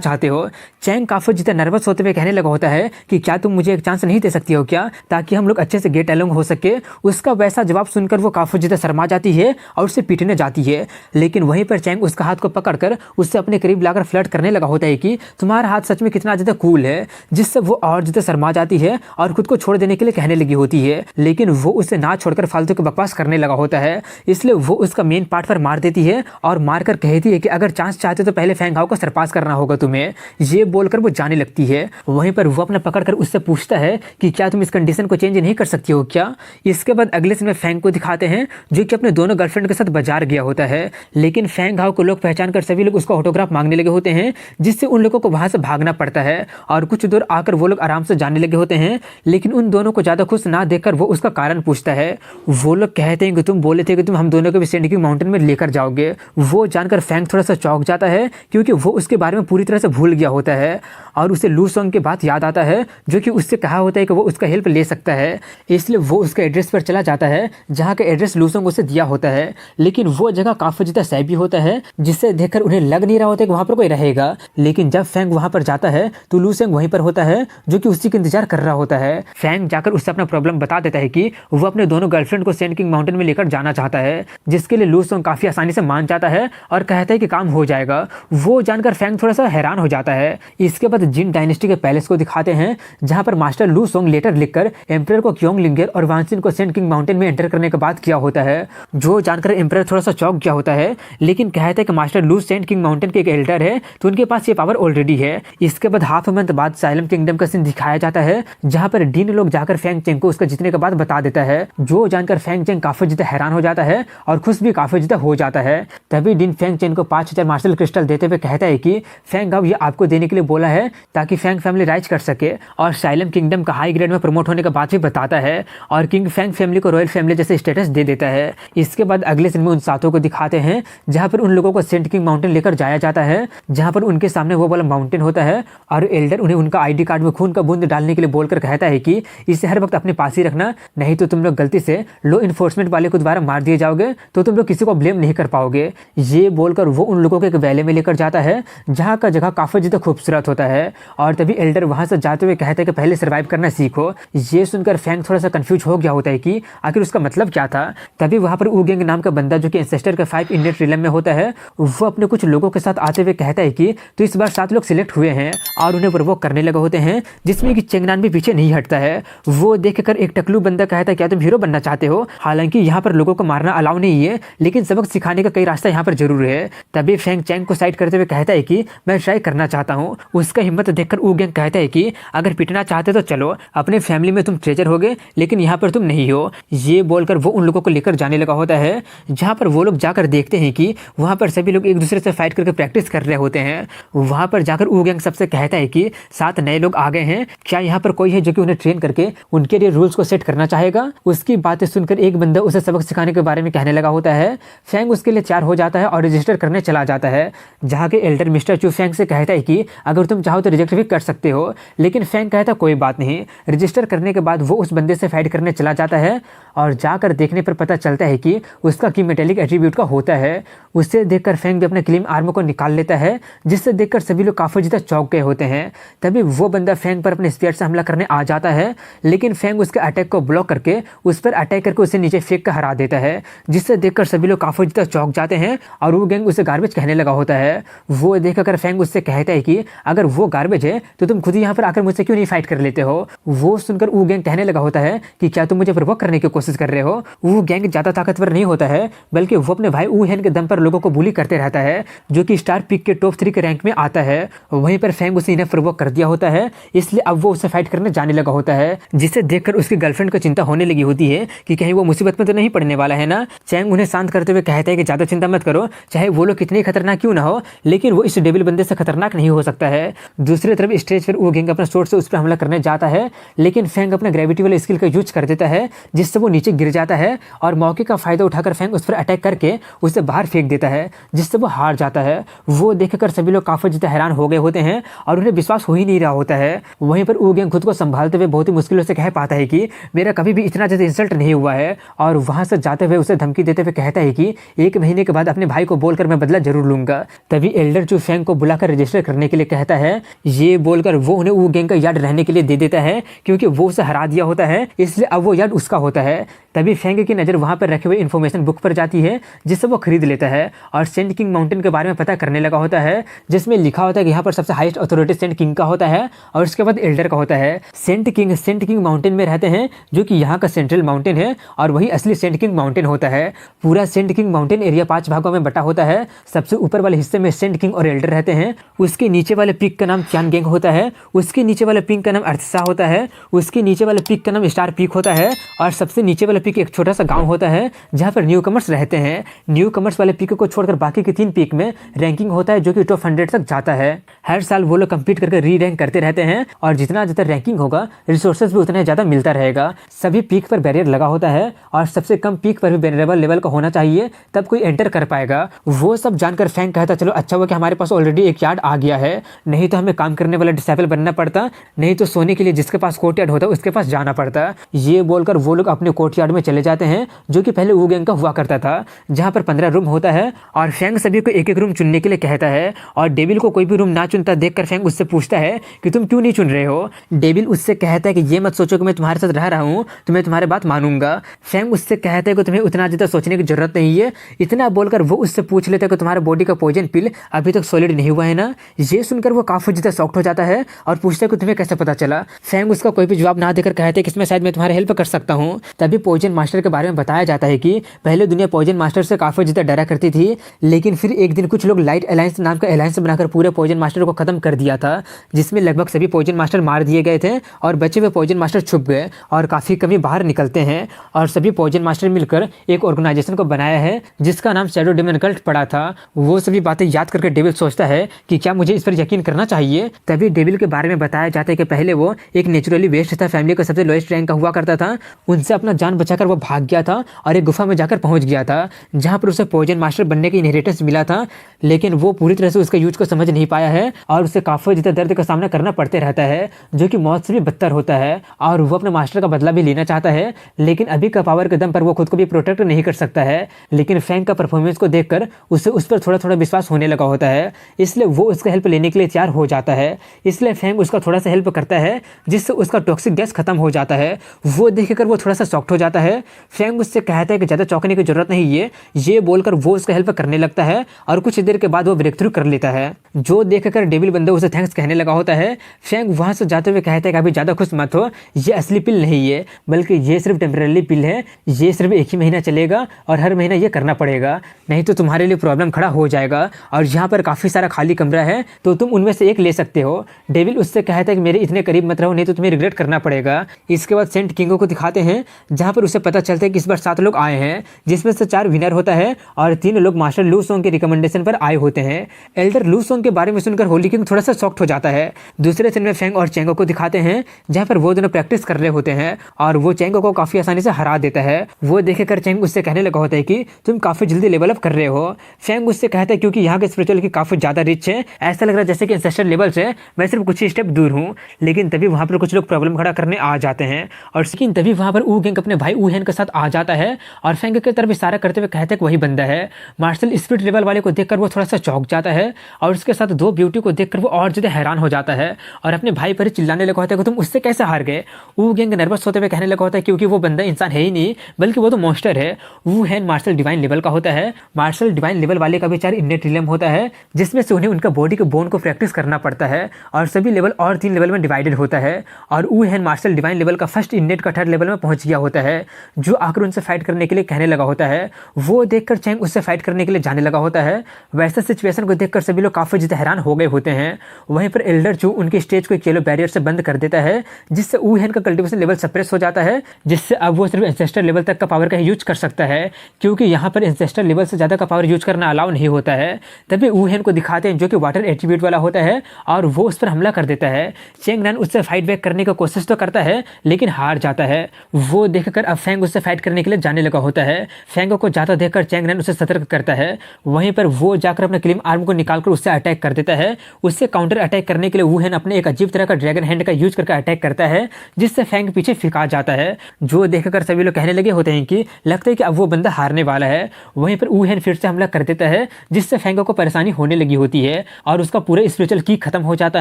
चाहते हो। चैंग काफ़ी ज़्यादा नर्वस होते हुए कहने लगा होता है कि क्या तुम मुझे एक चांस नहीं दे सकती हो क्या, ताकि हम लोग अच्छे से गेट अलोंग हो सके। उसका वैसा जवाब सुनकर वो काफ़ी ज़्यादा शर्मा जाती है और उसे पीटने जाती है। लेकिन वहीं पर चैंग उसका हाथ को पकड़कर उससे अपने करीब लाकर फ्लर्ट करने लगा होता है कि तुम्हारा हाथ सच में कितना ज़्यादा कूल है, जिससे वो और ज़्यादा शर्मा जाती है और खुद को छोड़ देने के लिए कहने लगी होती है। लेकिन वो उसे ना छोड़कर फालतू की बकवास करने लगा होता है, इसलिए वो उसका मेन पार्ट पर मार देती है और मारकर कहती है कि अगर चांस चाहते तो पहले फेंग हाओ को सरपास करना होगा तुम्हें। ये बोलकर वो जाने लगती है। वहीं पर वो अपना पकड़कर उससे पूछता है कि क्या तुम इस कंडीशन को चेंज नहीं कर सकती हो क्या। इसके बाद अगले सीन में फेंग को दिखाते हैं जो कि अपने दोनों गर्लफ्रेंड के साथ बाजार गया होता है। लेकिन फेंग हाओ को लोग पहचान कर सभी लोग उसका ऑटोग्राफ मांगने लगे होते हैं, जिससे उन लोगों को वहां से भागना पड़ता है और कुछ दूर आकर वो लोग आराम से जाने लगे होते हैं। लेकिन उन दोनों को ज़्यादा खुश ना देखकर वो उसका कारण पूछता है। वो लोग कहते हैं कि तुम बोले थे कि तुम हम दोनों को भी सैंड किंग माउंटेन में लेकर जाओगे। वो जानकर फेंग थोड़ा सा चौंक जाता है क्योंकि वो उसके बारे में पूरी तरह से भूल गया होता है और उसे लू सोंग की बात याद आता है जो कि उससे कहा होता है कि वो उसका हेल्प ले सकता है। इसलिए वो उसके एड्रेस पर चला जाता है जहाँ का एड्रेस लू सोंग उसे दिया होता है। लेकिन वो जगह काफ़ी ज़्यादा सैबी होता है, जिससे देखकर उन्हें लग नहीं रहा होता कि वहाँ पर कोई रहेगा। लेकिन जब फेंग वहाँ पर जाता है तो लू सोंग वहीं पर होता है जो कि उसी का इंतजार कर रहा होता है। फेंग जाकर उससे अपना प्रॉब्लम बता देता है कि वो अपने दोनों गर्लफ्रेंड को सैंड किंग माउंटेन में लेकर जाना चाहता है, जिसके लिए लू सोंग काफ़ी आसानी से मान जाता है और कहता है कि काम हो जाएगा। वो जानकर फेंग थोड़ा सा हैरान हो जाता है। इसके बाद जिन डायनेस्टी के पैलेस को दिखाते हैं जहां पर मास्टर लू सोंग लेटर लिखकर एम्परर को क्योंग लिंगर और वांसिन को सैंड किंग माउंटेन में एंटर करने की बात किया होता है। जो जानकर एम्परर थोड़ा सा चौंक गया होता है, लेकिन कहता है कि मास्टर लू सैंड किंग माउंटेन के एक एल्डर है तो उनके पास ये पावर ऑलरेडी है। इसके बाद हाफ मंथ बाद साइलम किंगडम का सीन दिखाया जाता है जहां पर डीन लोग जाकर फेंग चेंग को उसका जीतने के बाद बता देता है। जो जानकर फेंग चेंग काफी ज्यादा हैरान हो जाता है और खुश भी काफी ज्यादा हो जाता है। तभी डीन फेंग चेंग को 5000 मार्शल क्रिस्टल देते हुए कहता है कि फेंग हाओ ये आपको देने के लिए बोला है ताकि फेंग फैमिली राइज कर सके, और साइलम किंगडम का हाई ग्रेड में प्रमोट होने का बात भी बताता है और किंग फेंग फैमिली को रॉयल फैमिली जैसे स्टेटस दे देता है। इसके बाद अगले सीन में उन सातों को दिखाते हैं जहां पर उन लोगों को सेंट किंग माउंटेन लेकर जाया जाता है, जहां पर उनके सामने वो वाला माउंटेन होता है और एल्डर उन्हें उनका आईडी कार्ड में खून का बूंद डालने के लिए बोलकर कहता है कि इसे हर वक्त अपने पास ही रखना, नहीं तो तुम लोग गलती से लॉ इन्फोर्समेंट वाले को द्वारा मार दिए जाओगे तो तुम लोग किसी को ब्लेम नहीं कर पाओगे। ये बोलकर वो उन लोगों को एक वैली में लेकर जाता है जहाँ का जगह काफी ज्यादा खूबसूरत होता है और तभी एल्डर वहां से जाते हुए कहता है कि पहले सर्वाइव करना सीखो। ये सुनकर फेंग थोड़ा सा कंफ्यूज हो गया होता है कि आखिर उसका मतलब क्या था। तभी वहां पर ऊगेंग नाम का बंदा जो कि एंसेस्टर का 5 इंडियन रिलम में होता है, वो अपने कुछ लोगों के साथ आते हुए कहता है कि तो इस बार 7 लोग सिलेक्ट हुए हैं और उन्हें प्रवोक करने लगे होते हैं, जिसमें कि चेंगनान भी पीछे नहीं हटता है। वो देखकर एक टकलू बंदा कहता है क्या तुम हीरो बनना चाहते हो, हालांकि यहाँ पर लोगों को मारना अलाउ नहीं है लेकिन सबक सिखाने का कई रास्ता यहाँ पर जरूर है। तभी फेंग चैंग को साइड करते हुए कहता है कि मैं ट्राई करना चाहता हूँ। उसका हिम्मत देखकर ऊगेंग कहता है कि अगर पिटना चाहते तो चलो, अपने फैमिली में तुम ट्रेजर होगे लेकिन यहाँ पर तुम नहीं हो। ये बोलकर वो उन लोगों को लेकर जाने लगा होता है जहाँ पर वो लोग जाकर देखते हैं कि वहाँ पर सभी लोग एक दूसरे से फाइट करके प्रैक्टिस कर रहे होते हैं। वहाँ पर जाकर ऊगेंग सबसे कहता है कि 7 नए लोग आ गए हैं, क्या यहाँ पर कोई है जो कि उन्हें ट्रेन करके उनके लिए रूल्स को सेट करना चाहेगा। उसकी बातें सुनकर एक बंदा उसे सबक सिखाने के बारे में कहने लगा होता है। फेंग उसके लिए तैयार हो जाता है और रजिस्टर करने चला जाता है, जहाँ के एल्डर मिस्टर चू फेंग से कहता है कि अगर तुम चाहो तो रिजेक्ट भी कर सकते हो। लेकिन फेंग कहता कोई बात नहीं। रजिस्टर करने के बाद वो उस बंदे से फाइट करने चला जाता है और जाकर देखने पर पता चलता है कि उसका की मेटेलिक एट्रीब्यूट का होता है। उसे देखकर फेंग भी अपने क्लीम आर्मर को निकाल लेता है, जिससे देखकर सभी लोग काफी ज्यादा चौंक गए होते हैं। तभी वो बंदा फेंग पर अपने स्पीयर से हमला करने आ जाता है, लेकिन फेंग उसके अटैक को ब्लॉक करके उस पर अटैक करके उसे नीचे फेंक कर हरा देता है, जिससे देखकर सभी लोग काफी ज्यादा चौंक जाते हैं और वो गैंग उसे गार्बेज कहने लगा होता है। वो देखकर फेंग उससे कहता है कि अगर वो गार्बेज है तो तुम खुद ही यहाँ पर आकर मुझसे क्यों नहीं फाइट कर लेते हो। वो सुनकर वो गैंग कहने लगा होता है कि क्या तुम मुझे प्रवोक करने की कोशिश कर रहे हो। वो गैंग ज्यादा ताकतवर नहीं होता है, बल्कि वो अपने भाई ऊ हेन के दम पर लोगों को बुली करते रहता है, जो कि स्टार पिक के टॉप 3 के रैंक में आता है। वहीं पर फेंग उसे इन्हें प्रवोक कर दिया होता है, इसलिए अब वो उससे फाइट करने जाने लगा होता है, जिसे देखकर उसकी गर्लफ्रेंड को चिंता होने लगी होती है कि कहीं वो मुसीबत में तो नहीं पड़ने वाला है ना। चैंग उन्हें शांत करते हुए कहता है कि ज्यादा चिंता मत करो, चाहे वो लोग कितने खतरनाक क्यों ना हो, लेकिन वो इस डेविल बंदे से खतरनाक नहीं हो सकता है। दूसरी तरफ स्टेज पर वो गैंग अपना स्वॉर्ड से उस पर हमला करने जाता है, लेकिन फेंग अपना ग्रेविटी वाले स्किल का यूज कर देता है, जिससे वो नीचे गिर जाता है और मौके का फायदा उठाकर फैंग उस पर अटैक करके उसे बाहर फेंक देता है, जिससे वो हार जाता है। वो देखकर सभी लोग काफ़ी ज़्यादा हैरान हो गए होते हैं और उन्हें विश्वास हो ही नहीं रहा होता है। वहीं पर वू गैंग खुद को संभालते हुए बहुत ही मुश्किलों से कह पाता है कि मेरा कभी भी इतना ज़्यादा इंसल्ट नहीं हुआ है, और वहाँ से जाते हुए उसे धमकी देते हुए कहता है कि 1 महीने के बाद अपने भाई को बोलकर मैं बदला जरूर लूंगा। तभी एल्डर चू फैंग को बुलाकर रजिस्टर करने के लिए कहता है। ये बोलकर वो उन्हें वू गैंग का यार्ड रहने के लिए दे देता है, क्योंकि वो उसे हरा दिया होता है, इसलिए अब वो यार्ड उसका होता है। तभी फैंग की नज़र वहाँ पर रखे हुए इन्फॉर्मेशन बुक पर जाती है, जिससे वो खरीद लेता है और सेंट किंग माउंटेन के बारे में पता करने लगा होता है, जिसमें लिखा होता है कि यहाँ पर सबसे हाईएस्ट अथॉरिटी सेंट किंग का होता है और उसके बाद एल्डर का होता है। सेंट किंग माउंटेन में रहते हैं, जो कि यहाँ का सेंट्रल माउंटेन है और वही असली सेंट किंग माउंटेन होता है। पूरा सेंट किंग माउंटेन एरिया 5 भागों में बटा होता है। सबसे ऊपर वाले हिस्से में सेंट किंग और एल्डर रहते हैं। उसके नीचे वाले पीक का नाम क्यान गैंग होता है। उसके नीचे वाले पीक का नाम अर्थसा होता है। उसके नीचे वाले पीक का नाम स्टार पीक होता है और सबसे नीचे वाले पीक एक छोटा सा गाँव होता है, जहाँ पर न्यू कमर्स रहते हैं। न्यू कमर्स वाले पीक को छोड़कर बाकी के 3 पीक में रैंकिंग होता है, जो कि टॉप 100 तक जाता है। हर साल वो लोग कंपीट करके री रैंक करते रहते हैं और जितना ज़्यादा रैंकिंग होगा रिसोर्सेज भी उतना ज़्यादा मिलता रहेगा। सभी पीक पर बैरियर लगा होता है और सबसे कम पीक पर भी बैरियरेबल लेवल का होना चाहिए, तब कोई एंटर कर पाएगा। वो सब जानकर फैंग कहता चलो अच्छा हुआ कि हमारे पास ऑलरेडी एक यार्ड आ गया है, नहीं तो हमें काम करने वाला डिसेबल बनना पड़ता, नहीं तो सोने के लिए जिसके पास कोर्ट यार्ड होता उसके पास जाना पड़ता। ये बोलकर वो लोग अपने कोर्ट यार्ड में चले जाते हैं, जो कि पहले वू गैंग का हुआ करता था, जहाँ पर 15 रूम होता है और फैंग सभी को एक-एक रूम चुनने के लिए कहता है। और डेविल को कोई भी रूम ना चुनता देखकर फैंग उससे पूछता है कि तुम क्यों नहीं चुन रहे हो। डेविल उससे कहता है कि ये मत सोचो कि मैं तुम्हारे साथ रह रहा हूँ तो मैं तुम्हारी बात मानूंगा। फैंग उससे कहता है कि तुम्हें उतना ज़्यादा सोचने की जरूरत नहीं है। इतना बोलकर वो उससे पूछ लेता है कि तुम्हारे बॉडी का पॉइजन पिल अभी तक सॉलिड नहीं हुआ है ना। ये सुनकर वो काफ़ी ज़्यादा शॉक्ड हो जाता है और पूछता है कि तुम्हें कैसे पता चला। फैंग उसका कोई भी जवाब ना देकर कहते हैं कि इसमें शायद मैं तुम्हारी हेल्प कर सकता हूँ। तभी पॉइजन मास्टर के बारे में बताया जाता है कि पहले दुनिया पॉइजन मास्टर से काफ़ी ज़्यादा डरा करती थी, लेकिन फिर एक दिन कुछ लोग लाइट अलायंस नाम का अलायंस बनाकर पूरे पॉइजन मास्टर को खत्म कर दिया था, जिसमें लगभग सभी पॉइजन मास्टर मार दिए गए थे और बचे हुए पॉइजन मास्टर छुप गए और काफ़ी कमी बाहर निकलते हैं और सभी पॉइजन मास्टर मिलकर एक ऑर्गेनाइजेशन को बनाया है, जिसका नाम शैडो डेमन कल्ट पड़ा था। वो सभी बातें याद करके डेविल सोचता है कि क्या मुझे इस पर यकीन करना चाहिए। तभी डेविल के बारे में बताया जाता है कि पहले वो एक नेचुरली वेस्ट था, फैमिली का सबसे लोएस्ट रैंक का हुआ करता था। उनसे अपना जान बचाकर वो भाग गया था और एक गुफा में जाकर पहुंच गया था, जहां पर उसे पॉइजन मास्टर बनने की इनहेरिटेंस मिला था, लेकिन वो पूरी तरह से उसका यूज को समझ नहीं पाया है और उसे काफ़ी ज़्यादा दर्द का सामना करना पड़ते रहता है, जो कि मौत से भी बदतर होता है। और वो अपने मास्टर का बदला भी लेना चाहता है, लेकिन अभी का पावर के दम पर वो खुद को भी प्रोटेक्ट नहीं कर सकता है। लेकिन फैंग का परफॉर्मेंस को देखकर उसे उस पर थोड़ा थोड़ा विश्वास होने लगा होता है, इसलिए वो उसका हेल्प लेने के लिए तैयार हो जाता है। इसलिए फैंग उसका थोड़ा सा हेल्प करता है, जिससे उसका टॉक्सिक गैस खत्म हो जाता है। वो देखकर वो थोड़ा सा शॉक्ड हो जाता है। फैंग उससे कहता है कि ज़्यादा चौंकने की जरूरत नहीं है। ये बोलकर वो उसका हेल्प करने लगता है और कुछ देर के बाद वो ब्रेक थ्रू कर लेता है, जो देखकर डेविल बंदा उसे थैंक्स कहने लगा होता है। फैंग वहाँ से जाते हुए कहता है कि अभी ज़्यादा खुश मत हो, ये असली पिल नहीं है, बल्कि ये सिर्फ टेम्परेरी पिल है। ये सिर्फ 1 ही महीना चलेगा और हर महीना ये करना पड़ेगा, नहीं तो तुम्हारे लिए प्रॉब्लम खड़ा हो जाएगा। और यहाँ पर काफ़ी सारा खाली कमरा है, तो तुम उनमें से एक ले सकते हो। डेविल उससे कहता है कि मेरे इतने करीब मत रहो, नहीं तो तुम्हें रिग्रेट करना पड़ेगा। इसके बाद सेंट किंगो को दिखाते हैं, जहाँ पर उसे पता चलता है कि इस बार 7 लोग आए हैं, जिसमें से 4 विनर होता है और 3 लोग मास्टर लू सोंग के रिकमेंडेशन पर आए होते हैं। एल्डर लू सोंग के बारे में सुनकर होली किंग थोड़ा सा शॉक्ड हो जाता है। दूसरे सीन में फैंग और चेंगो को दिखाते हैं, जहाँ पर वो दोनों प्रैक्टिस कर रहे होते हैं और वो चेंगो को काफ़ी आसानी से हरा देता है। वो देखकर चेंग उससे कहने लगा होता है कि तुम काफ़ी जल्दी लेवल अप कर रहे हो। फैंग उससे कहता है क्योंकि यहाँ के स्पिरिचुअल की काफ़ी ज़्यादा रिच है, ऐसा लग रहा है जैसे कि एंसेस्टर लेवल से मैं सिर्फ कुछ ही स्टेप दूर हूँ। लेकिन तभी वहाँ पर कुछ लोग प्रॉब्लम खड़ा करने आ जाते हैं और लेकिन तभी वहाँ पर वू गैंग अपने भाई वू हेन के साथ आ जाता है और फैंग की तरफ इशारा करते हुए कहते हैं कि वही बंदा है। मार्शल स्पिरिट लेवल वाले को देखकर वो थोड़ा सा चौंक जाता है और उसके साथ 2 ब्यूटी को देखकर वो और ज़्यादा हैरान हो जाता है और अपने भाई पर चिल्लाने लगा होता है कि तुम उससे कैसे हार गए। वू गैंग नर्वस होते हुए कहने लगा होता है क्योंकि वो बंदा इंसान है ही नहीं, बल्कि वो तो मॉन्स्टर है। वू हेन मार्शल डिवाइन लेवल का होता है। मार्शल डिवाइन लेवल वाले का भी 4 इन्नेट रिलम होता है, जिसमें से उन्हें उनका बॉडी के बोन को प्रैक्टिस करना पड़ता है और सभी लेवल और 3 लेवल में डिवाइडेड होता है। और वू हेन मार्शल डिवाइन लेवल का फर्स्ट इन्नेट का 3rd लेवल में पहुंच गया होता है, जो आकर उनसे फाइट करने के लिए कहने लगा होता है। वो देखकर चैंग उससे फाइट करने के लिए जाने लगा होता है। वैसे सिचुएशन को देखकर सभी लोग काफ़ी ज़्यादा हैरान हो गए होते हैं। वहीं पर एल्डर चू उनकी स्टेज को एक येलो बैरियर से बंद कर देता है, जिससे वू हेन का कल्टीवेशन लेवल सप्रेस हो जाता है, जिससे अब वो सिर्फ एंसेस्टर लेवल तक का पावर का यूज कर सकता है, क्योंकि यहाँ पर एंसेस्टर लेवल से ज़्यादा का पावर यूज करना अलाउ नहीं होता है। तभी वू हेन को दिखाते हैं जो कि वाटर एट्रीब्यूट वाला होता है और वो उस पर हमला कर देता है। चेंग रन उससे फाइट बैक करने की कोशिश तो करता है, लेकिन हार जाता है। वो देखकर अब फैंग उससे फाइट करने के लिए जाने लगा होता है। फैंग को जाता देखकर चैंग रन उसे सतर्क करता है। वहीं पर वो जाकर अपने क्लेम आर्म को निकालकर उससे अटैक कर देता है। उससे काउंटर अटैक करने के लिए वुहेन अपने एक अजीब तरह का ड्रैगन हैंड का यूज करके अटैक करता है, जिससे फैंग पीछे फिका जाता है। जो देखकर सभी लोग कहने लगे होते हैं कि लगता है कि अब वो बंदा हारने वाला है। वहीं पर वुहेन फिर से हमला कर देता है, जिससे फैंग को परेशानी होने लगी होती है और उसका पूरा स्पिरिचुअल की खत्म हो जाता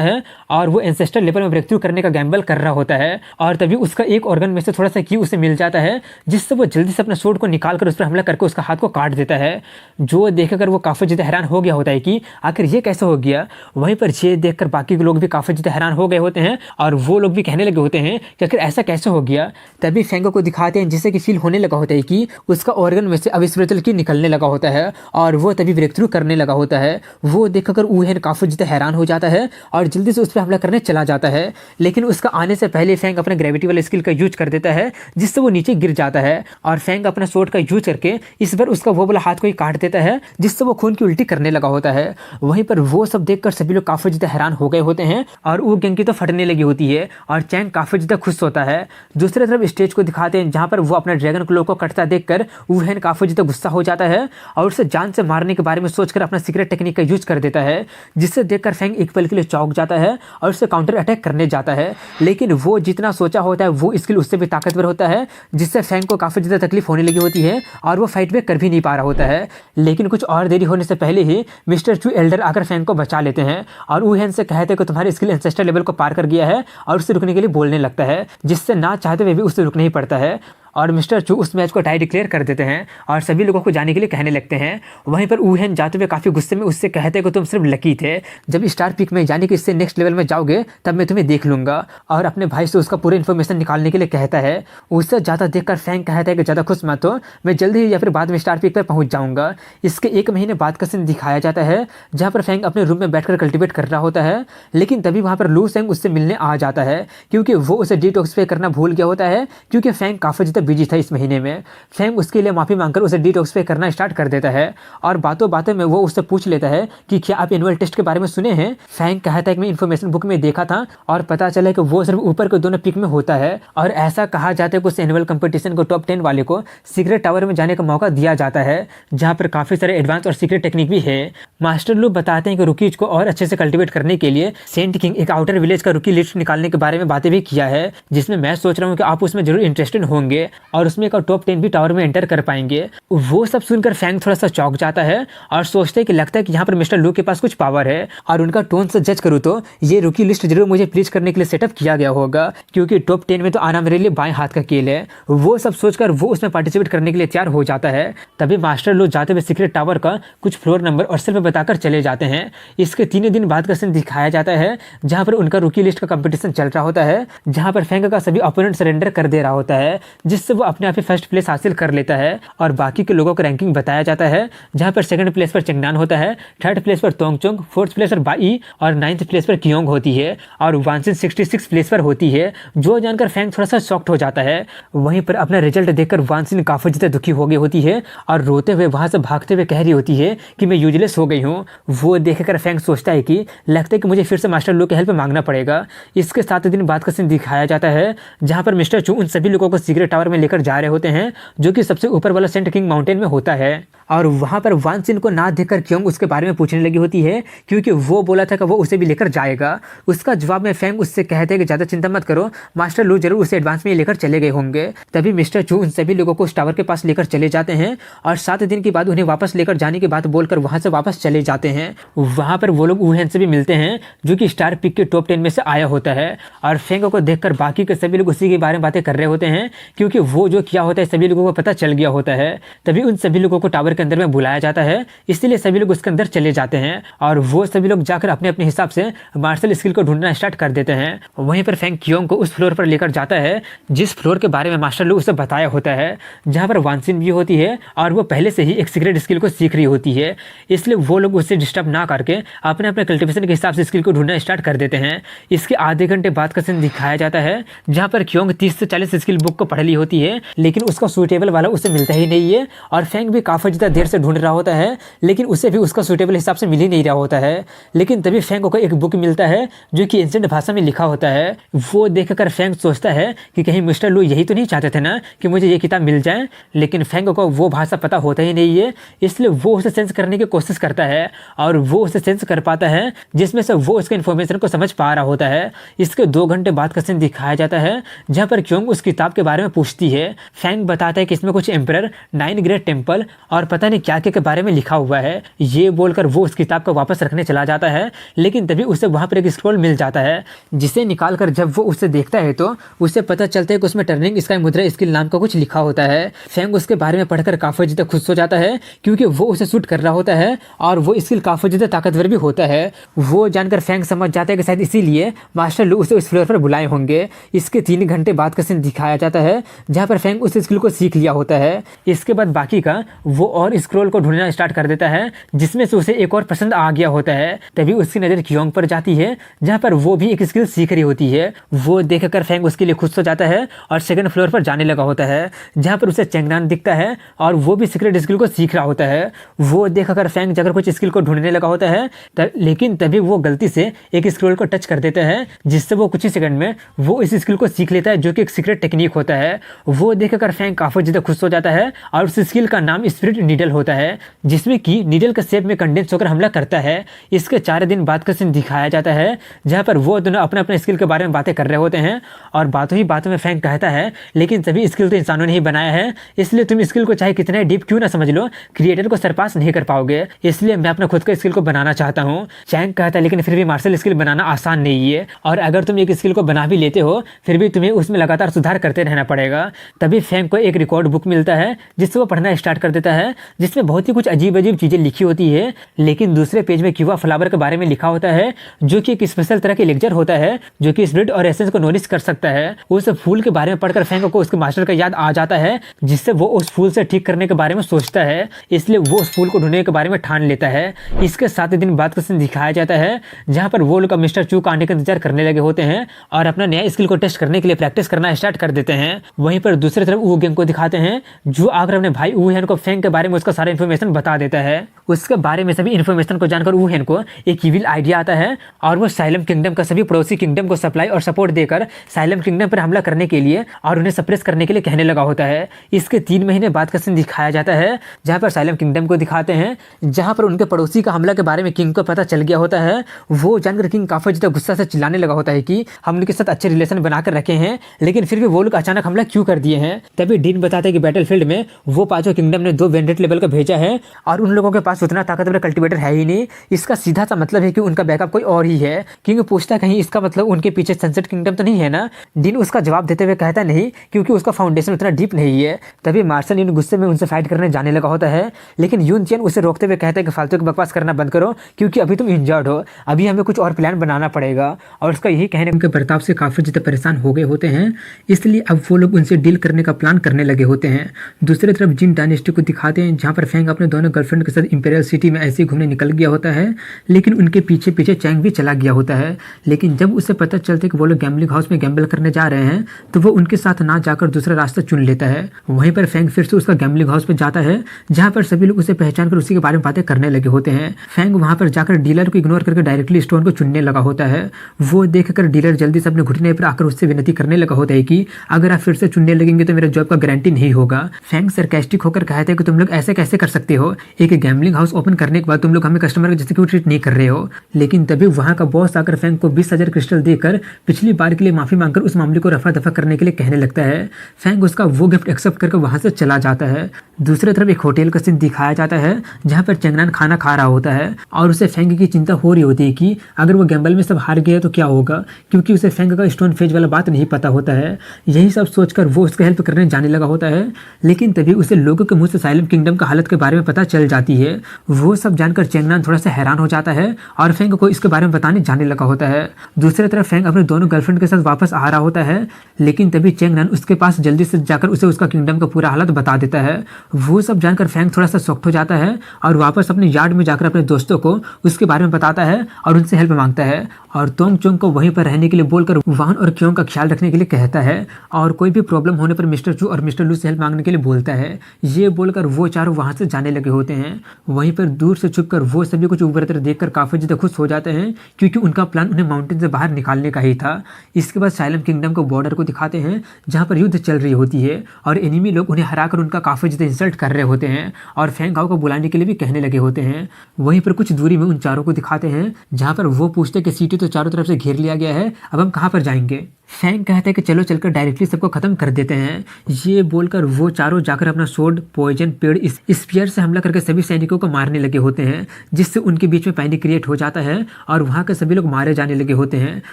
है और वो एंसेस्टर लेवल में ब्रेक थ्रू करने का गैम्बल कर रहा होता है। और तभी उसका एक ऑर्गन में से थोड़ा सा की उसे मिल जाता है, जिससे वो जल्दी से अपना स्वॉर्ड को निकालकर उस पर हमला करके उसका हाथ को काट देता है। जो देखकर वो काफी ज्यादा हैरान हो गया होता है कि आखिर ये कैसे हो गया। वहीं पर ये देखकर बाकी के लोग भी काफी ज्यादा हैरान हो गए होते हैं और वो लोग भी कहने लगे होते हैं कि आखिर ऐसा कैसे हो गया। तभी फैंगो को दिखाते हैं जिससे कि फील होने लगा होता है कि उसका ऑर्गन में से अब स्पिरिचुअल की निकलने लगा होता है और वो तभी ब्रेक थ्रू करने लगा होता है। वो देखकर वुहेन काफी ज्यादा हैरान हो जाता है और जल्दी से उस पर हमला करने चला जाता है, लेकिन उसका आने से पहले फैंग अपना ग्रेविटी वाला स्किल का यूज कर देता है, जिससे वो नीचे गिर जाता है और फैंग अपना स्वॉर्ड का यूज करके इस बार उसका वो वाला हाथ को ही काट देता है, जिससे वो खून की उल्टी करने लगा होता है। वहीं पर वो सब देखकर सभी लोग काफी ज्यादा हैरान हो गए होते हैं और वो गैंग की तो फटने लगी होती है और चैंग काफी ज्यादा खुश होता है। दूसरी तरफ स्टेज को दिखाते हैं जहां पर वो अपना ड्रैगन क्लो को कटता देखकर वुहेन काफी ज्यादा गुस्सा हो जाता है और उसे जान से मारने के बारे में सोचकर अपना सीक्रेट टेक्निक का यूज कर देता है, जिससे देखकर फैंग एक पल के लिए चौंक जाता है और उसे काउंटर अटैक करने जाता है। लेकिन वो जितना सोचा होता है वो स्किल उससे भी ताकतवर होता है, जिससे फैंग को काफी ज्यादा तकलीफ होने लगी होती है और वो फाइट में कर भी नहीं पा रहा होता है। लेकिन कुछ और देरी होने से पहले ही मिस्टर चू एल्डर आकर फैंग को बचा लेते हैं और वुहेन से कहते हैं कि तुम्हारी स्किल एंसेस्टर लेवल को पार कर गया है और उसे रुकने के लिए बोलने लगता है, जिससे ना चाहते हुए भी उसे रुकना ही पड़ता है और मिस्टर चू उस मैच को टाई डिक्लेयर कर देते हैं और सभी लोगों को जाने के लिए कहने लगते हैं। वहीं पर वुहेन जाते हुए काफ़ी गुस्से में उससे कहते हैं कि तुम सिर्फ लकी थे, जब स्टार पीक में यानी कि इससे नेक्स्ट लेवल में जाओगे तब मैं तुम्हें देख लूंगा, और अपने भाई से उसका पूरा इन्फॉर्मेशन निकालने के लिए कहता है। उससे ज़्यादा देखकर फैंग कहता है कि ज़्यादा खुश मत हो, मैं जल्दी ही या फिर बाद में स्टार पीक पर पहुँच जाऊँगा। इसके एक महीने बाद का सीन दिखाया जाता है जहाँ पर फैंग अपने रूम में बैठकर कल्टिवेट कर रहा होता है, लेकिन तभी वहाँ पर लू सेंग उससे मिलने आ जाता है क्योंकि वो उसे डिटॉक्सिफाई करना भूल गया होता है, क्योंकि फैंग काफ़ी ज़्यादा बिजी था इस महीने में। फैंग उसके लिए माफी मांगकर उसे डिटॉक्सिफाई करना स्टार्ट कर देता है और बातों बातों में वो उससे पूछ लेता है कि क्या आप एनुअल टेस्ट के बारे में सुने हैं। फैंग कहता है कि मैं इन्फॉर्मेशन बुक में देखा था और पता चला कि वो सिर्फ ऊपर के दोनों पिक में होता है, और ऐसा कहा जाता है कि उस एनुअल कंपटीशन को टॉप 10 वाले को सीक्रेट टावर में जाने का मौका दिया जाता है, जहाँ पर काफी सारे एडवांस और सीक्रेट टेक्निक भी है। मास्टर लू बताते हैं कि रुकीज को और अच्छे से कल्टिवेट करने के लिए सेंट किंग एक आउटर विलेज का रुकी लिस्ट निकालने के बारे में बातें भी किया है, जिसमें मैं सोच रहा हूँ कि आप उसमें जरूर इंटरेस्टेड होंगे और उसमें एक टॉप 10 भी टावर में एंटर कर पाएंगे। वो सब सुनकर फैंग थोड़ा सा चौंक जाता है और सोचते हैं कि लगता है कि यहाँ पर मिस्टर लू के पास कुछ पावर है, और उनका टोन से जज करूँ तो ये रुकी लिस्ट जरूर मुझे प्लीज करने के लिए सेटअप किया गया होगा, क्योंकि टॉप 10 में तो आना मेरे लिए बाएं हाथ का खेल है। वो सब सोचकर वो उसमें पार्टिसिपेट करने के लिए तैयार हो जाता है। तभी मास्टर लू जाते हुए सीक्रेट टावर का कुछ फ्लोर नंबर और सिर्फ बताकर चले जाते हैं। इसके 3 दिन बाद का सीन दिखाया जाता है जहाँ पर उनका रुकी लिस्ट का कंपटीशन चल रहा होता है, जहाँ पर फैंग का सभी अपोनेंट सरेंडर कर दे रहा होता है, जिससे वो अपने आप ही फर्स्ट प्लेस हासिल कर लेता है और बाकी के लोगों को रैंकिंग बताया जाता है, जहां पर सेकंड प्लेस पर चेंगनान होता है, थर्ड प्लेस पर तोंगचोंग, फोर्थ प्लेस पर बाई और 9th प्लेस पर कियोंग होती है और वानसिन 66 प्लेस पर होती है। जो जानकर फैंग थोड़ा सा शॉक्ड हो जाता है। वहीं पर अपना रिजल्ट देखकर वानसिन काफी ज्यादा दुखी हो गई होती है और रोते हुए वहां से भागते हुए कह रही होती है कि मैं यूजलेस हो गई हूँ। वो देखकर फैंग सोचता है कि लगता है कि मुझे फिर से मास्टर लू की हेल्प मांगना पड़ेगा। इसके 7 दिन बाद का सीन दिखाया जाता है जहां पर मिस्टर चू उन सभी लोगों को सीक्रेट टावर में लेकर जा रहे होते हैं, जो कि सबसे ऊपर वाला सेंट किंग माउंटेन में होता है। और वहां पर वानसिन को ना देखकर क्योंग उसके बारे में पूछने लगी होती है, क्योंकि वो बोला था कि वो उसे भी लेकर जाएगा। उसका जवाब में फैंग उससे कहते हैं कि ज़्यादा चिंता मत करो, मास्टर लू जरूर उसे एडवांस में लेकर चले गए होंगे। तभी मिस्टर चू उन सभी लोगों को उस टावर के पास लेकर चले जाते हैं और 7 दिन के बाद उन्हें वापस लेकर जाने की बात बोलकर वहां से वापस चले जाते हैं। वहां पर वो लोग वुहेन से भी मिलते हैं, जो कि स्टार पिक के टॉप 10 में से आया होता है, और फैंग को देखकर बाकी के सभी लोग उसी के बारे में बातें कर रहे होते हैं, क्योंकि वो जो किया होता है सभी लोगों को पता चल गया होता है। तभी उन सभी लोगों को टावर के अंदर में बुलाया जाता है, इसलिए सभी लोग उसके अंदर चले जाते हैं और वो सभी लोग जाकर अपने अपने हिसाब से मार्शल स्किल को ढूंढना स्टार्ट कर देते हैं। वहीं पर फैंग कियोंग को उस फ्लोर पर लेकर जाता है जिस फ्लोर के बारे में मास्टर लू उसे बताया होता है, जहां पर वानसिन भी होती है और वो पहले से ही एक सीक्रेट स्किल को सीख रही होती है, इसलिए वो लोग उससे डिस्टर्ब ना करके अपने अपने कल्टिवेशन के हिसाब से स्किल को ढूंढना स्टार्ट कर देते हैं। इसके आधे घंटे बाद का सीन दिखाया जाता है जहां पर कियोंग 30 से 40 स्किल बुक को पढ़ ली होती है, लेकिन उसका सूटेबल वाला उसे मिलता ही नहीं है और फैंग भी काफी ज्यादा देर से ढूंढ रहा होता है, लेकिन उसे भी उसका सूटेबल हिसाब से मिल ही नहीं रहा होता है। लेकिन तभी फैंग को एक बुक मिलता है जो कि एंशिएंट भाषा में लिखा होता है। वो देखकर फैंग सोचता है कि कहीं मिस्टर लू यही तो नहीं चाहते थे ना कि मुझे ये किताब मिल जाए, लेकिन फैंग को वो भाषा पता होता ही नहीं है, इसलिए वो उसे सेंस करने की कोशिश करता है और वो उसे सेंस कर पाता है, जिसमें से वो उसके इन्फॉर्मेशन को समझ पा रहा होता है। इसके 2 घंटे बाद का सीन दिखाया जाता है जहाँ पर क्योंग उस किताब के बारे में पूछती है। फैंग बताता है कि इसमें कुछ एम्परर, 9 ग्रेट टेम्पल और पता नहीं क्या क्या के बारे में लिखा हुआ है। ये बोलकर वो उस किताब को वापस रखने चला जाता है, लेकिन तभी उसे वहाँ पर एक स्क्रॉल मिल जाता है, जिसे निकाल कर जब वो उसे देखता है तो उसे पता चलता है कि उसमें टर्निंग स्काई मुद्रा स्किल नाम का कुछ लिखा होता है। फैंग उसके बारे में पढ़कर काफी ज्यादा खुश हो जाता है, क्योंकि वो उसे शूट कर रहा होता है और वो स्किल काफी ज्यादा ताकतवर भी होता है। वो जानकर फैंग समझ जाता है कि शायद इसीलिए मास्टर लू उसे उस फ्लोर पर बुलाए होंगे। इसके 3 घंटे बाद का सीन दिखाया जाता है जहाँ पर फैंग उस स्किल को सीख लिया होता है। इसके बाद बाकी का वो और स्क्रॉल को ढूंढना स्टार्ट कर देता है, जिसमें से उसे एक और पसंद आ गया होता है। तभी उसकी नज़र क्योंग पर जाती है जहाँ पर वो भी एक स्किल सीख रही होती है। वो देखकर फैंग उसके लिए खुश हो जाता है और सेकंड फ्लोर पर जाने लगा होता है, जहाँ पर उसे चेंगनान दिखता है और वो भी सीक्रेट स्किल को सीख रहा होता है। वो देखकर फैंग जाकर कुछ स्किल को ढूंढने लगा होता है, लेकिन तभी वो गलती से एक स्क्रॉल को टच कर देता है, जिससे वो कुछ ही सेकंड में वो इस स्किल को सीख लेता है, जो कि एक सीक्रेट टेक्निक होता है। वो देखकर फैंग काफी ज्यादा खुश हो जाता है और उस स्किल का नाम स्पिरिट नीडल होता है, जिसमें कि नीडल के शेप में कंडेंस होकर हमला करता है। इसके 4 दिन बाद का सीन दिखाया जाता है जहाँ पर वो दोनों अपने अपने स्किल के बारे में बातें कर रहे होते हैं और बातों ही बातों में फैंग कहता है, लेकिन सभी स्किल तो इंसानों ने ही बनाया है, इसलिए तुम स्किल को चाहे कितना डीप क्यों ना समझ लो, क्रिएटर को सरपास नहीं कर पाओगे, इसलिए मैं अपना खुद का स्किल को बनाना चाहता हूँ। चैंग कहता है, लेकिन फिर भी मार्शल स्किल बनाना आसान नहीं है, और अगर तुम एक स्किल को बना भी लेते हो फिर भी तुम्हें उसमें लगातार सुधार करते रहना पड़ेगा। तभी फैंग को एक रिकॉर्ड बुक मिलता है जिससे वो पढ़ना स्टार्ट कर देता है, जिसमें बहुत ही कुछ अजीब अजीब चीजें लिखी होती है, लेकिन दूसरे पेज में क्यूबा फ्लावर के बारे में लिखा होता है, जो कि एक स्पेशल तरह के लेक्चर होता है जो कि स्पिरिट और एसेंस को नोटिस कर सकता है। उस फूल के बारे में पढ़कर फैंग को उसके मास्टर का याद आ जाता है, जिससे वो उस फूल से ठीक करने के बारे में सोचता है, इसलिए वो उस फूल को ढूंढने के बारे में ठान लेता है। इसके 7 दिन बाद का सीन दिखाया जाता है जहाँ पर वो लोग मिस्टर चू का आने का इंतजार करने लगे होते हैं और अपना नया स्किल को टेस्ट करने के लिए प्रैक्टिस करना स्टार्ट कर देते हैं। वहीं पर दूसरी तरफ वू गेंग को दिखाते हैं, जो आकर अपने भाई वू हेन को फैंग के बारे में उसका सारा इन्फॉर्मेशन बता देता है। उसके बारे में सभी इन्फॉर्मेशन को जानकर वू हेन को एक इविल आइडिया आता है और वो साइलम किंगडम का सभी पड़ोसी किंगडम को सप्लाई और सपोर्ट देकर साइलम किंगडम पर हमला करने के लिए और उन्हें सप्रेस करने के लिए कहने लगा होता है। इसके 3 महीने बाद का सीन दिखाया जाता है जहाँ पर साइलम किंगडम को दिखाते हैं, जहाँ पर उनके पड़ोसी का हमला के बारे में किंग को पता चल गया होता है। वो जानकर किंग काफी ज्यादा गुस्सा से चिल्लाने लगा होता है कि हम उनके साथ अच्छे रिलेशन बनाकर रखे हैं, लेकिन फिर भी वो लोग अचानक हमला क्यों कर दिए हैं। तभी डीन बताते हैं कि बैटलफील्ड में वो 5 किंगडम ने 2 वेंडेट लेवल का भेजा है और उन लोगों के पास उतना ताकतवर कल्टीवेटर है ही नहीं। इसका सीधा सा मतलब है कि उनका बैकअप कोई और ही है। किंग पूछता कहीं इसका मतलब उनके पीछे सनसेट किंगडम तो नहीं है ना। डीन उसका जवाब देते हुए कहता नहीं, क्योंकि उसका फाउंडेशन उतना डीप नहीं है। तभी मार्शल यून गुस्से में उनसे फाइट करने जाने लगा होता है, लेकिन यून चेन उसे रोकते हुए कहता है कि फालतू की बकवास करना बंद करो, क्योंकि अभी तुम इंजर्ड हो, अभी हमें कुछ और प्लान बनाना पड़ेगा। और उसका यही कहने के बर्ताव से काफी ज्यादा परेशान हो गए होते हैं, इसलिए अब वो लोग उनसे डील करने का प्लान करने लगे होते हैं। दूसरी तरफ जिन डायनेस्टी को दिखाते हैं जहाँ पर फैंग अपने दोनों गर्लफ्रेंड के साथ इंपीरियल सिटी में ऐसे ही घूमने निकल गया होता है, लेकिन उनके पीछे पीछे चैंग भी चला गया होता है। लेकिन जब उसे पता चलता है कि वो लोग गैम्बलिंग हाउस में गैम्बल करने जा रहे हैं, तो वो उनके साथ ना जाकर दूसरा रास्ता चुन लेता है। वहीं पर फैंग फिर से उसका गैम्बलिंग हाउस में जाता है, जहाँ पर सभी लोग उसे पहचान कर उसी के बारे में बातें करने लगे होते हैं। फैंग वहाँ पर जाकर डीलर को इग्नोर करके डायरेक्टली स्टोन को चुनने लगा होता है। वो देखकर डीलर जल्दी से अपने घुटने पर आकर उससे विनती करने लगा होता है कि अगर आप फिर से चुनने लगेंगे तो मेरा जॉब का गारंटी नहीं होगा। फैंग सरकास्टिक होकर कहते हैं कि तुम लोग ऐसे कैसे कर सकते हो, एक गैम्बलिंग हाउस ओपन करने के बाद तुम लोग हमें कस्टमर के जैसे क्यों ट्रीट नहीं कर रहे हो। लेकिन तभी वहाँ का बॉस आकर फैंग को 20,000 क्रिस्टल देकर पिछली बार के लिए माफी मांगकर उस मामले को रफा दफा करने के लिए कहने लगता है। फैंग उसका वो गिफ्ट एक्सेप्ट करके वहां से चला जाता है। दूसरी तरफ एक होटल का सीन दिखाया जाता है जहाँ पर चेंगनान खाना खा रहा होता है और उसे फैंग की चिंता हो रही होती है कि अगर वो गैम्बल में सब हार गया तो क्या होगा, क्योंकि उसे फैंग का स्टोन फेज वाला बात नहीं पता होता है। यही सब सोचकर वो उसका हेल्प करने जाने लगा होता है, लेकिन तभी उसे लोगों के मुंह से साइलम किंगडम का हालत के बारे में पता चल जाती है। वो सब जानकर चेंगनान थोड़ा सा हैरान हो जाता है और फैंग को इसके बारे में बताने जाने लगा होता है। दूसरी तरफ फैंग अपने दोनों गर्लफ्रेंड के साथ वापस आ रहा होता है, लेकिन तभी चेंगनान उसके पास जल्दी से जाकर उसे उसका किंगडम का पूरा हालत बता देता है। वो सब जानकर फैंग थोड़ा सा शॉक्ड हो जाता है और वापस अपने यार्ड में जाकर अपने दोस्तों को उसके बारे में बताता है और उनसे हेल्प मांगता है और तोंग चोंग को वहीं पर रहने के लिए बोलकर वाहन और क्यों का ख्याल रखने के लिए कहता है और कोई भी प्रॉब्लम होने पर मिस्टर चू और मिस्टर लू से हेल्प मांगने के लिए बोलता है। ये बोलकर वो चारों वहाँ से जाने लगे होते हैं। वहीं पर दूर से छुपकर वो सभी कुछ उभरते देखकर काफ़ी ज़्यादा खुश हो जाते हैं, क्योंकि उनका प्लान उन्हें माउंटेन से बाहर निकालने का ही था। इसके बाद साइलम किंगडम को बॉर्डर को दिखाते हैं जहाँ पर युद्ध चल रही होती है और एनिमी लोग उन्हें हराकर उनका काफ़ी ज़्यादा इंसल्ट कर रहे होते हैं और फेंग हाओ को बुलाने के लिए भी कहने लगे होते हैं। वहीं पर कुछ दूरी में उन चारों को दिखाते हैं जहाँ पर वो पूछते हैं कि सिटी तो चारों तरफ से घेर लिया गया है, अब हम कहाँ पर जाएंगे। फैंग कहते हैं कि चलो चलकर डायरेक्टली सबको खत्म कर देते हैं। ये बोलकर वो चारों जाकर अपना सोड, पॉइजन, पेड़, स्पीयर से हमला करके सभी सैनिकों को मारने लगे होते हैं, जिससे उनके बीच में पैनिक क्रिएट हो जाता है और वहाँ के सभी लोग मारे जाने लगे होते हैं।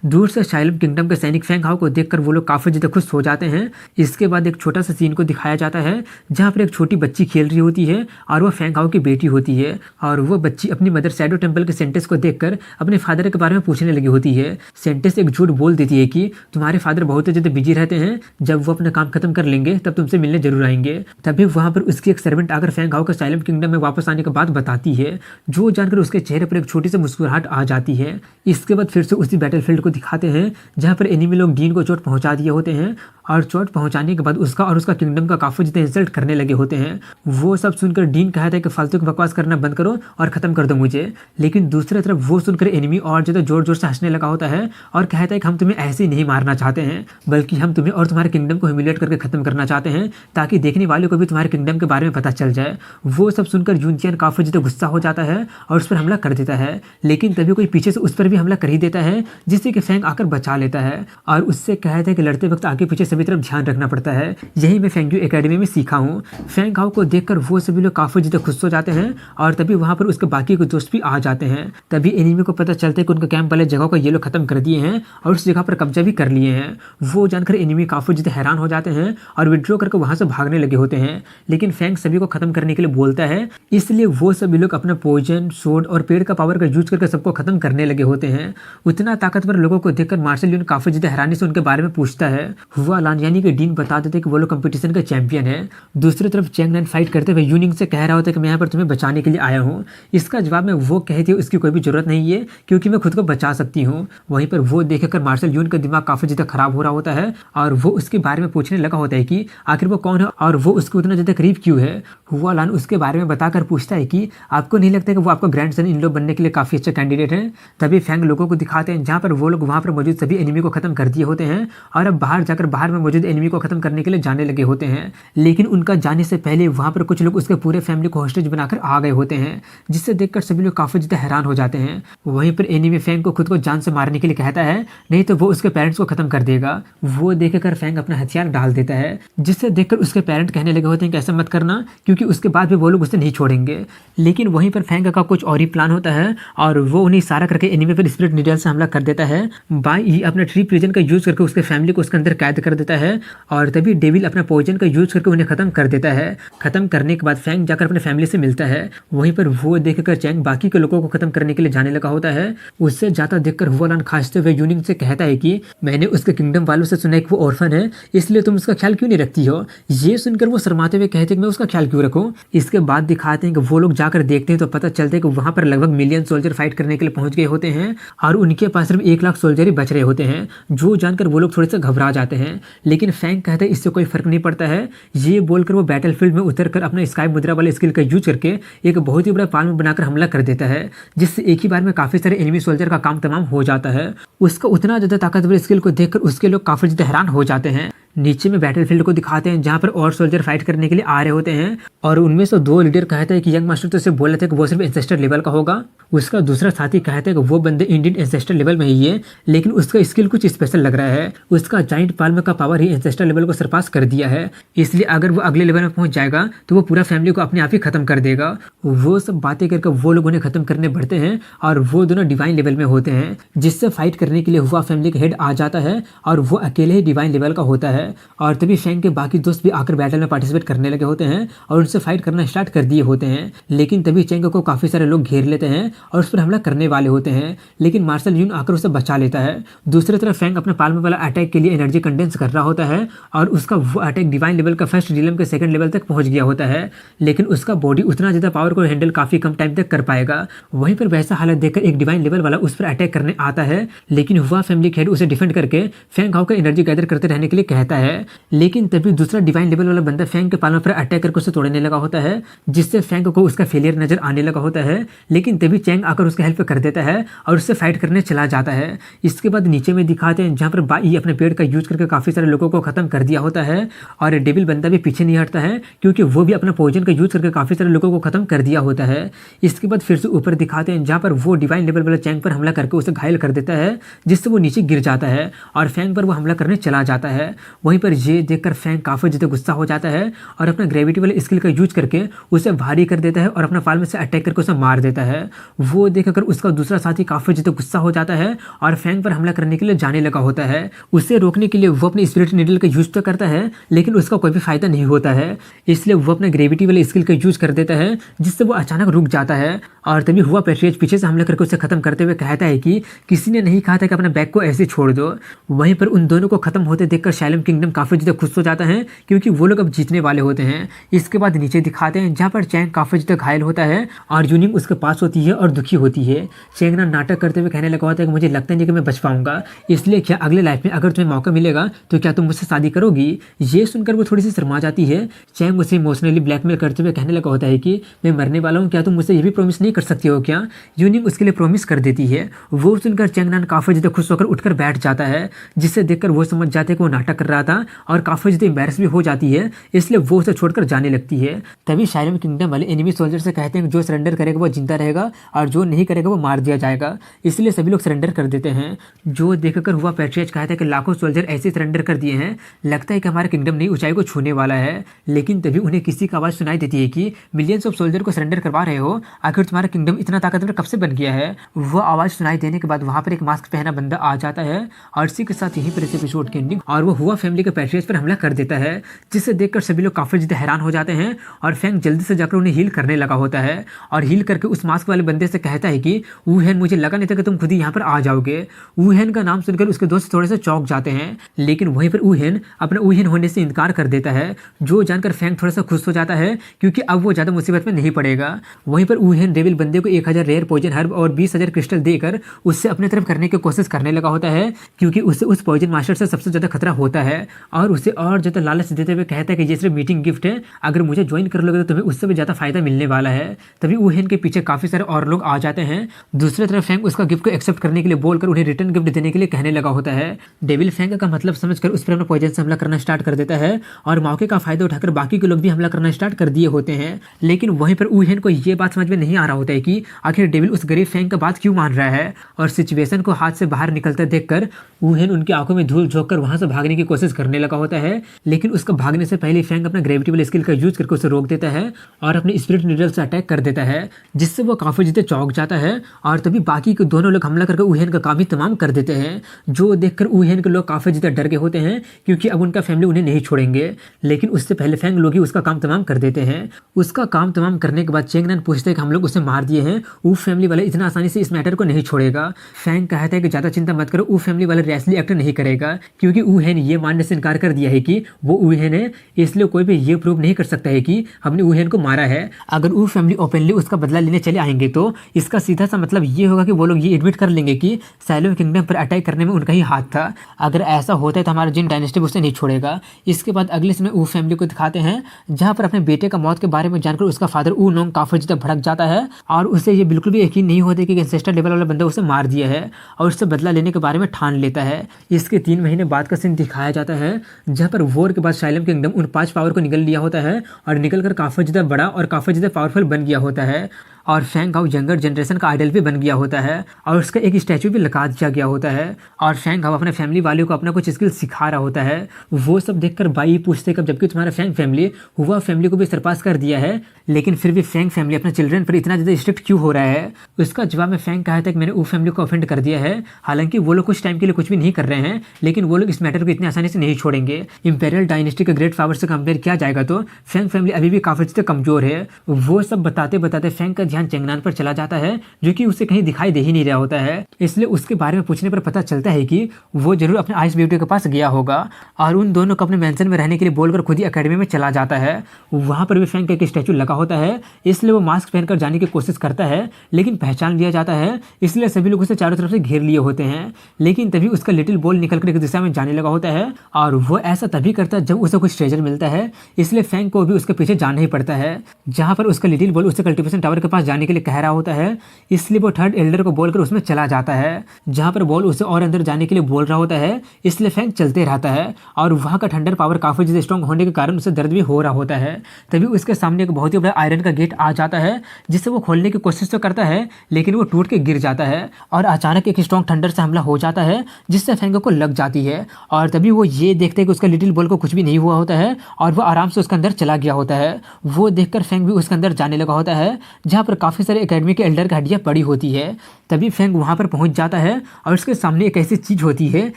दूर से साइलम किंगडम के सैनिक फैंग हाओ को देखकर वो लोग काफ़ी ज़्यादा खुश हो जाते हैं। इसके बाद एक छोटा सा सीन को दिखाया जाता है जहाँ पर एक छोटी बच्ची खेल रही होती है और वो फैंग हाओ की बेटी होती है और वो बच्ची अपनी मदर शैडो टेम्पल के सेंटेस को देखकर अपने फादर के बारे में पूछने लगी होती है। सेंटेस एक झूठ बोल देती है कि तुम्हारे फादर बहुत ज़्यादा बिजी रहते हैं, जब वो अपना काम खत्म कर लेंगे तब तुमसे मिलने जरूर आएंगे। तभी वहाँ पर उसकी एक सर्वेंट आकर फैंग हाओ का साइलम किंगडम में वापस आने की बात बताती है, जो जानकर उसके चेहरे पर एक छोटी सी मुस्कुराहट आ जाती है। इसके बाद फिर से उसी बैटलफील्ड को दिखाते हैं जहाँ पर एनिमी लोग डीन को चोट पहुँचा दिए होते हैं और चोट पहुँचाने के बाद उसका और उसका किंगडम का काफ़ी ज़्यादा इंसल्ट करने लगे होते हैं। वो सब सुनकर डीन कहता है कि फालतू की बकवास करना बंद करो और ख़त्म कर दो मुझे। लेकिन दूसरी तरफ वो सुनकर एनिमी और ज़्यादा जोर जोर से हंसने लगा होता है और कहता है कि हम तुम्हें ऐसे ही नहीं मारना चाहते हैं, बल्कि हम तुम्हें और तुम्हारे किंगडम को ह्यूमिलेट करके खत्म करना चाहते हैं, ताकि देखने वाले को भी तुम्हारे किंगडम के बारे में पता चल जाए। वो सब सुनकर यूनचैन काफ़ी ज़्यादा गुस्सा हो जाता है और उस पर हमला कर देता है, लेकिन तभी कोई पीछे से उस पर भी हमला कर ही देता है, जिससे कि फैंग आकर बचा लेता है और उससे कहता है कि लड़ते वक्त आगे पीछे सभी तरफ ध्यान रखना पड़ता है। यही मैं फेंग यू एकेडमी में सीखा हूँ। फैंग हाओ को देखकर वो सभी लोग काफ़ी ज़्यादा खुश हो जाते हैं और तभी वहाँ पर उसके बाकी के दोस्त भी आ जाते हैं। तभी एनिमी को पता चलता है कि उनका कैंप वाले जगह को ये लोग खत्म कर दिए हैं और उस जगह पर कब्जा भी कर लिए हैं। वो जानकर एनिमी काफ़ी ज़्यादा हैरान हो जाते हैं और विड्रॉ करके वहाँ से भागने लगे होते हैं, लेकिन फैंग सभी को खत्म करने के लिए बोलता है, इसलिए वो सभी लोग अपना पॉइजन, सोड और पेड़ का पावर का यूज करके सबको खत्म करने लगे होते हैं। उतना ताकतवर लोगों को देखकर मार्शल यून काफ़ी ज़्यादा हैरानी से उनके बारे में पूछता है। हुआ लान यानी कि डीन बता देते कि वो लोग कंपटीशन का चैंपियन है। दूसरी तरफ चैंग नाइन फाइट करते हुए यूनिंग से कह रहा होता है कि मैं यहाँ पर तुम्हें बचाने के लिए आया हूँ। इसका जवाब में वो कहती है इसकी कोई भी जरूरत नहीं है, क्योंकि मैं खुद को बचा सकती हूँ। वहीं पर वो देखकर मार्शल यून का दिमाग काफ़ी ज़्यादा खराब हो रहा होता है और वो उसके बारे में पूछने लगा होता है कि आखिर वो कौन है और वो उसके उतना ज़्यादा करीब क्यों है। हुआ लान उसके बारे में बताकर पूछता है कि आपको नहीं लगता कि वो आपका ग्रैंडसन इन लो बनने के लिए काफ़ी अच्छा कैंडिडेट है। तभी फैंग लोगों को दिखाते हैं जहाँ पर वो लोग वहाँ पर मौजूद सभी एनिमी को खत्म कर दिए होते हैं और अब बाहर जाकर बाहर में मौजूद एनिमी को खत्म करने के लिए जाने लगे होते हैं। लेकिन उनका जाने से पहले वहाँ पर कुछ लोग उसके पूरे फैमिली को हॉस्टेज बनाकर आ गए होते हैं, जिससे देखकर सभी लोग काफ़ी ज़्यादा हैरान हो जाते हैं। वहीं पर एनिमी फैंग को खुद को जान से मारने के लिए कहता है, नहीं तो वो उसके पेरेंट्स को खत्म कर देगा। वो देखकर फैंग अपना हथियार डाल देता है, जिससे देखकर उसके पेरेंट कहने लगे होते हैं कि ऐसा मत करना, क्योंकि उसके बाद भी वो लोग उसे नहीं छोड़ेंगे। लेकिन वहीं पर फैंग का कुछ और ही प्लान होता है और वो उन्हें इशारा करके एनिमी पर स्पिरिट नीडल से हमला कर देता है। बाई ई अपना ट्री प्रिजन का यूज करके उसके फैमिली को उसके अंदर कैद कर देता है और तभी डेविल अपना पॉइजन का यूज करके उन्हें खत्म कर देता है। खत्म करने के बाद फैंग जाकर अपने फैमिली से मिलता है। वहीं पर वो देखकर चैंग बाकी के लोगों को खत्म करने के लिए जाने लगा होता है। उससे जाता देखकर हुआलान खांसते हुए यूनिंग से कहता है कि मैंने उसके किंगडम वालों से सुना है कि वो ऑर्फन है, इसलिए तुम उसका ख्याल क्यों नहीं रखती हो। ये सुनकर वो शर्माते हुए कहते हैं कि मैं उसका ख्याल क्यों रखूं। इसके बाद दिखाते हैं कि वो लोग जाकर देखते हैं तो पता चलता है कि वहां पर लगभग मिलियन सोल्जर फाइट करने के लिए पहुंच गए होते हैं और उनके पास सिर्फ 1 लाख सोल्जर ही बच रहे होते हैं, जो जानकर वो लोग थोड़े से घबरा जाते हैं। लेकिन फैंग कहता है इससे कोई फर्क नहीं पड़ता है। ये बोलकर वो बैटलफील्ड में उतरकर अपना स्काई मुद्रा वाले स्किल का यूज करके एक बहुत ही बड़ा पाल्म बनाकर हमला कर देता है, जिससे एक ही बार में काफी सारे एनिमी सोल्जर का काम तमाम हो जाता है। उसका उतना ज्यादा ताकतवर स्किल को देखकर उसके लोग काफी ज्यादा हैरान हो जाते हैं। नीचे में बैटलफील्ड को दिखाते हैं जहां पर और सोल्जर फाइट करने के लिए आ रहे होते हैं और उनमें से 2 लीडर कहते हैं कि यंग मास्टर तो सिर्फ बोल रहे थे कि वो सिर्फ एंसेस्टर लेवल का होगा। उसका दूसरा साथी कहता है कि वो बंदे इंडियन एंसेस्टर लेवल में ही है, लेकिन उसका स्किल कुछ स्पेशल लग रहा है। उसका जाइंट पाल्म का पावर ही एंसेस्टर लेवल को सरपास कर दिया है, इसलिए अगर वो अगले लेवल में पहुंच जाएगा तो वो पूरा फैमिली को अपने आप ही खत्म कर देगा। वो सब बातें करके वो लोग उन्हें खत्म करने बढ़ते हैं और वो दोनों डिवाइन लेवल में होते हैं, जिससे फाइट करने के लिए हुआ फैमिली का हेड आ जाता है और वो अकेले ही डिवाइन लेवल का होता है। और तभी फैंग के बाकी दोस्त भी आकर बैटल में पार्टिसिपेट करने लगे होते हैं और उनसे फाइट करना स्टार्ट कर दिए होते हैं। लेकिन तभी चैंग को काफी सारे लोग घेर लेते हैं और उस पर हमला करने वाले होते हैं, लेकिन मार्शल यून आकर उसे बचा लेता है। दूसरी तरफ फैंग अपने पाल्म वाला अटैक के लिए एनर्जी कंडेंस कर रहा होता है और उसका वो अटैक डिवाइन लेवल का फर्स्ट रिलम के सेकंड लेवल तक पहुंच गया होता है, लेकिन उसका बॉडी उतना ज्यादा पावर को हैंडल काफी कम टाइम तक कर पाएगा। वहीं पर वैसा हालत देखकर एक डिवाइन लेवल वाला उस पर अटैक करने आता है, लेकिन हुआ फैमिली हेड उसे डिफेंड करके फैंग हाओ का एनर्जी गैदर करते रहने के लिए कहता रहता है। लेकिन तभी दूसरा डिवाइन लेवल वाला बंदा फैंग के पालों पर अटैक करके उसे तोड़ने लगा होता है, जिससे फैंग को उसका फेलियर नजर आने लगा होता है। लेकिन तभी चैंग आकर उसका हेल्प कर देता है और उससे फाइट करने चला जाता है। इसके बाद नीचे में दिखाते हैं जहाँ पर बाई अपने पेड़ का यूज करके काफ़ी सारे लोगों को खत्म कर दिया होता है और डेविल बंदा भी पीछे नहीं हटता है, क्योंकि वो भी अपना पॉइजन का यूज करके काफ़ी सारे लोगों को खत्म कर दिया होता है। इसके बाद फिर से ऊपर दिखाते हैं जहाँ पर वो डिवाइन लेवल वाला चैंग पर हमला करके उसे घायल कर देता है, जिससे वो नीचे गिर जाता है और फैंग पर वो हमला करने चला जाता है। वहीं पर ये देखकर फैंग काफ़ी ज़्यादा गुस्सा हो जाता है और अपना ग्रेविटी वाले स्किल का यूज करके उसे भारी कर देता है और अपना फाल में से अटैक करके उसे मार देता है। वो देखकर उसका दूसरा साथी काफ़ी ज़्यादा गुस्सा हो जाता है और फैंग पर हमला करने के लिए जाने लगा होता है। उसे रोकने के लिए वो अपनी स्पिरिट नीडल का यूज तो करता है, लेकिन उसका कोई भी फायदा नहीं होता है, इसलिए वो अपने ग्रेविटी वाले स्किल का यूज कर देता है, जिससे वो अचानक रुक जाता है। और तभी हुआ पैट्रियट पीछे से हमला करके उसे खत्म करते हुए कहता है कि किसी ने नहीं कहा था कि अपना बैग को ऐसे छोड़ दो। वहीं पर उन दोनों को खत्म होते देखकर शाइलम किंगडम काफ़ी ज़्यादा खुश हो जाता है, क्योंकि वो लोग अब जीतने वाले होते हैं। इसके बाद नीचे दिखाते हैं जहाँ पर चैंग काफ़ी ज़्यादा घायल होता है और यूनिंग उसके पास होती है और दुखी होती है। चैंग ना नाटक करते हुए कहने लगा होता है कि मुझे लगता नहीं कि मैं बच पाऊंगा, इसलिए क्या अगले लाइफ में अगर तुम्हें मौका मिलेगा तो क्या तुम मुझसे शादी करोगी। ये सुनकर वो थोड़ी सी शर्मा जाती है। चैंग उसे इमोशनली ब्लैकमेल करते हुए कहने लगा होता है कि मैं मरने वाला हूँ, क्या तुम मुझसे ये भी प्रॉमिस नहीं कर सकती हो क्या। यूनिंग उसके लिए प्रॉमिस कर देती है। वो सुनकर चैंगनान काफ़ी ज़्यादा खुश होकर उठकर बैठ जाता है, जिससे देखकर वो समझ जाते हैं कि वो नाटक कर रहा था और काफ़ी ज़्यादा एम्बैरस भी हो जाती है, इसलिए वो उसे छोड़कर जाने लगती है। तभी शाइलम किंगडम वाले एनिमी सोल्जर से कहते हैं कि जो सरेंडर करेगा वो जिंदा रहेगा और जो नहीं करेगा वो मार दिया जाएगा, इसलिए सभी लोग सरेंडर कर देते हैं। जो देखकर हुआ पैट्रियट कहता है कि लाखों सोल्जर ऐसे सरेंडर कर दिए हैं, लगता है कि हमारा किंगडम नई ऊंचाई को छूने वाला है। लेकिन तभी उन्हें किसी की आवाज़ सुनाई देती है कि मिलियंस ऑफ सोल्जर को सरेंडर करवा रहे हो, आखिर तुम्हारा किंगडम इतना ताकतवर कब से बन गया है। वो आवाज़ सुनाई देने के बाद वहाँ पर एक मास्क पहना बंदा आ जाता है और इसी के साथ यहीं पर इस एपिसोड की एंडिंग और वो हुआ फैमिली के पैट्रियट पर हमला कर देता है, जिससे देखकर सभी लोग काफ़ी ज़्यादा हैरान हो जाते हैं और फैंग जल्दी से जाकर उन्हें हील करने लगा होता है और हील करके उस मास्क वाले बंदे से कहता है कि वूहेन, मुझे लगा नहीं था कि तुम खुद ही यहाँ पर आ जाओगे। वूहेन का नाम सुनकर उसके दोस्त थोड़े से चौंक जाते हैं, लेकिन वहीं पर वूहेन अपने वूहेन होने से इनकार कर देता है, जो जानकर फैंग थोड़ा सा खुश हो जाता है, क्योंकि अब वो ज़्यादा मुसीबत में नहीं पड़ेगा। वहीं पर वूहेन डेविल बंदे को 1000 रेयर पॉइजन हर्ब और 20,000 क्रिस्टल देकर उससे अपने तरफ करने की कोशिश करने लगा होता है, क्योंकि उससे उस पॉइजन मास्टर से सबसे ज़्यादा खतरा होता है और उसे और ज़्यादा लालच देते हुए कहता है कि ये सिर्फ मीटिंग गिफ्ट है, अगर मुझे ज्वाइन कर लोगे तो तुम्हें उससे भी ज़्यादा फायदा मिलने वाला है। तभी वूहेन के पीछे काफ़ी सारे और लोग आ जाते हैं। दूसरी तरफ फैंग उसका गिफ्ट को एक्सेप्ट करने के लिए बोलकर उन्हें रिटर्न गिफ्ट देने के लिए कहने लगा होता है। डेविल फैंग का मतलब समझकर उस पर अपना पॉइजन से हमला करना स्टार्ट कर देता है और मौके का फायदा उठाकर बाकी के लोग भी हमला करना स्टार्ट कर दिए होते हैं। लेकिन वहीं पर वूहेन को ये बात समझ में नहीं आ रहा होता है कि आखिर डेविल उस गरीब फैंग का बात क्यों मान रहा है और सिचुएशन को हाथ से बाहर निकलते देखकर वूहेन उनकी आंखों में धूल झोंककर वहां से भागने की कोशिश करने लगा होता है। लेकिन उसका भागने से पहले फैंग अपना ग्रेविटी वाले स्किल का यूज करके उसे रोक देता है और अपने स्पिरिट नीडल से अटैक कर देता है, जिससे वो काफी ज्यादा चौंक जाता है और तभी बाकी के दोनों लोग हमला करके वूहेन का काम ही तमाम कर देते हैं। जो देखकर वूहेन के लोग काफी ज्यादा डर गए होते हैं, क्योंकि अब उनका फैमिली उन्हें नहीं छोड़ेंगे। लेकिन उससे पहले फैंग लोग ही उसका काम तमाम कर देते हैं। उसका काम तमाम करने के बाद चेंगनान पूछते हैं कि हम लोग उसे मार दिए हैं, वो फैमिली वाले इतना आसानी से इस मैटर को नहीं छोड़ेगा। फैंग कहता है कि ज्यादा चिंता मत करो, वो फैमिली वाले रैशली एक्ट नहीं करेगा, क्योंकि वूहेन ये मानने से इनकार कर दिया है कि वो वूहेन है, इसलिए कोई भी ये प्रूव नहीं कर सकता है कि हमने वूहेन को मारा है। अगर वो फैमिली ओपनली उसका बदला लेने चले आएंगे तो इसका सीधा सा मतलब ये होगा कि वो लोग ये एडमिट कर लेंगे कि शाइलम किंगडम पर अटैक करने में उनका ही हाथ था। अगर ऐसा होता है तो हमारा जिन डायनेस्टी उसे नहीं छोड़ेगा। इसके बाद अगले समय वो फैमिली को दिखाते हैं जहाँ पर अपने बेटे का मौत के बारे में जानकर उसका फादर ऊ नोंग काफी ज्यादा भड़क जाता है और उसे ये बिल्कुल भी यकीन नहीं होता कि एंसेस्टर लेवल वाला बंदा उसे मार दिया है और उससे बदला लेने के बारे में ठान लेता है। इसके 3 महीने बाद का सीन दिखाया जाता है जहाँ पर वॉर के बाद शाइलम किंगडम उन 5 पावर को निकल लिया होता है और निकल कर काफी ज्यादा बड़ा और काफी ज्यादा पावरफुल बन गया होता है और फैंग हाउ यंगर जनरेशन का आइडल भी बन गया होता है और उसका एक स्टैचू भी लगा दिया गया होता है और फैंग हाउ अपने फैमिली वालों को अपना कुछ स्किल सिखा रहा होता है। वो सब देखकर बाई पूछते कब, जबकि तुम्हारा फैंग फैमिली हुआ फैमिली को भी सरपास कर दिया है, लेकिन फिर भी फैंग फैमिली अपने चिल्ड्रन पर इतना ज़्यादा स्ट्रिक्ट क्यों हो रहा है। उसका जवाब में फैंग कहा था कि मैंने वो फैमिली को ऑफेंड कर दिया है, हालांकि वो लोग कुछ टाइम के लिए कुछ भी नहीं कर रहे हैं, लेकिन वो लोग इस मैटर को इतनी आसानी से नहीं छोड़ेंगे। इंपेरियल डायनेस्टी के ग्रेट पावर से कंपेयर किया जाएगा तो फैंग फैमिली अभी भी काफ़ी ज़्यादा कमजोर है। वो सब बताते बताते फैंग का ध्यान ध्यान चेंगनान पर चला जाता है जो कि उसे कहीं दिखाई दे ही नहीं रहा होता है। इसलिए उसके बारे में पूछने पर पता चलता है कि वो जरूर अपने आइस ब्यूटी के पास गया होगा और उन दोनों को अपने मेंशन में रहने के लिए बोलकर खुद ही एकेडमी में चला जाता है। वहाँ पर भी फैंग का एक स्टैचू लगा होता है, इसलिए वो मास्क पहनकर जाने की कोशिश करता है लेकिन पहचान लिया जाता है, इसलिए सभी लोग उसे चारों तरफ से घेर लिए होते हैं। लेकिन तभी उसका लिटिल बॉल निकलकर एक दिशा में जाने लगा होता है और वो ऐसा तभी करता है जब उसे कुछ ट्रेजर मिलता है, इसलिए फैंग को भी उसके पीछे जाना ही पड़ता है। जहाँ पर उसका लिटिल बॉल उसे कल्टीवेशन टावर के पास जाने के लिए कह रहा होता है, इसलिए वो थर्ड एल्डर को बोलकर उसमें चला जाता है। जहाँ पर बॉल उसे और अंदर जाने के लिए बोल रहा होता है, इसलिए फैंग चलते रहता है और वहाँ का थंडर पावर काफी ज्यादा स्ट्रॉन्ग होने के कारण उसे दर्द भी हो रहा होता है। तभी उसके सामने एक बहुत ही बड़ा आयरन का गेट आ जाता है, जिससे वो खोलने की कोशिश तो करता है लेकिन वो टूट के गिर जाता है और अचानक एक स्ट्रॉन्ग थंडर से हमला हो जाता है जिससे फैंग को लग जाती है। और तभी वो ये देखते हैं कि उसका लिटिल बॉल को कुछ भी नहीं हुआ होता है और वो आराम से उसके अंदर चला गया होता है। वो देखकर फैंग भी उसके अंदर जाने लगा होता है जहाँ पर काफ़ी सारे एकेडमी के एल्डर की हड्डियाँ पड़ी होती है। तभी फैंग वहाँ पर पहुँच जाता है और उसके सामने एक ऐसी चीज़ होती है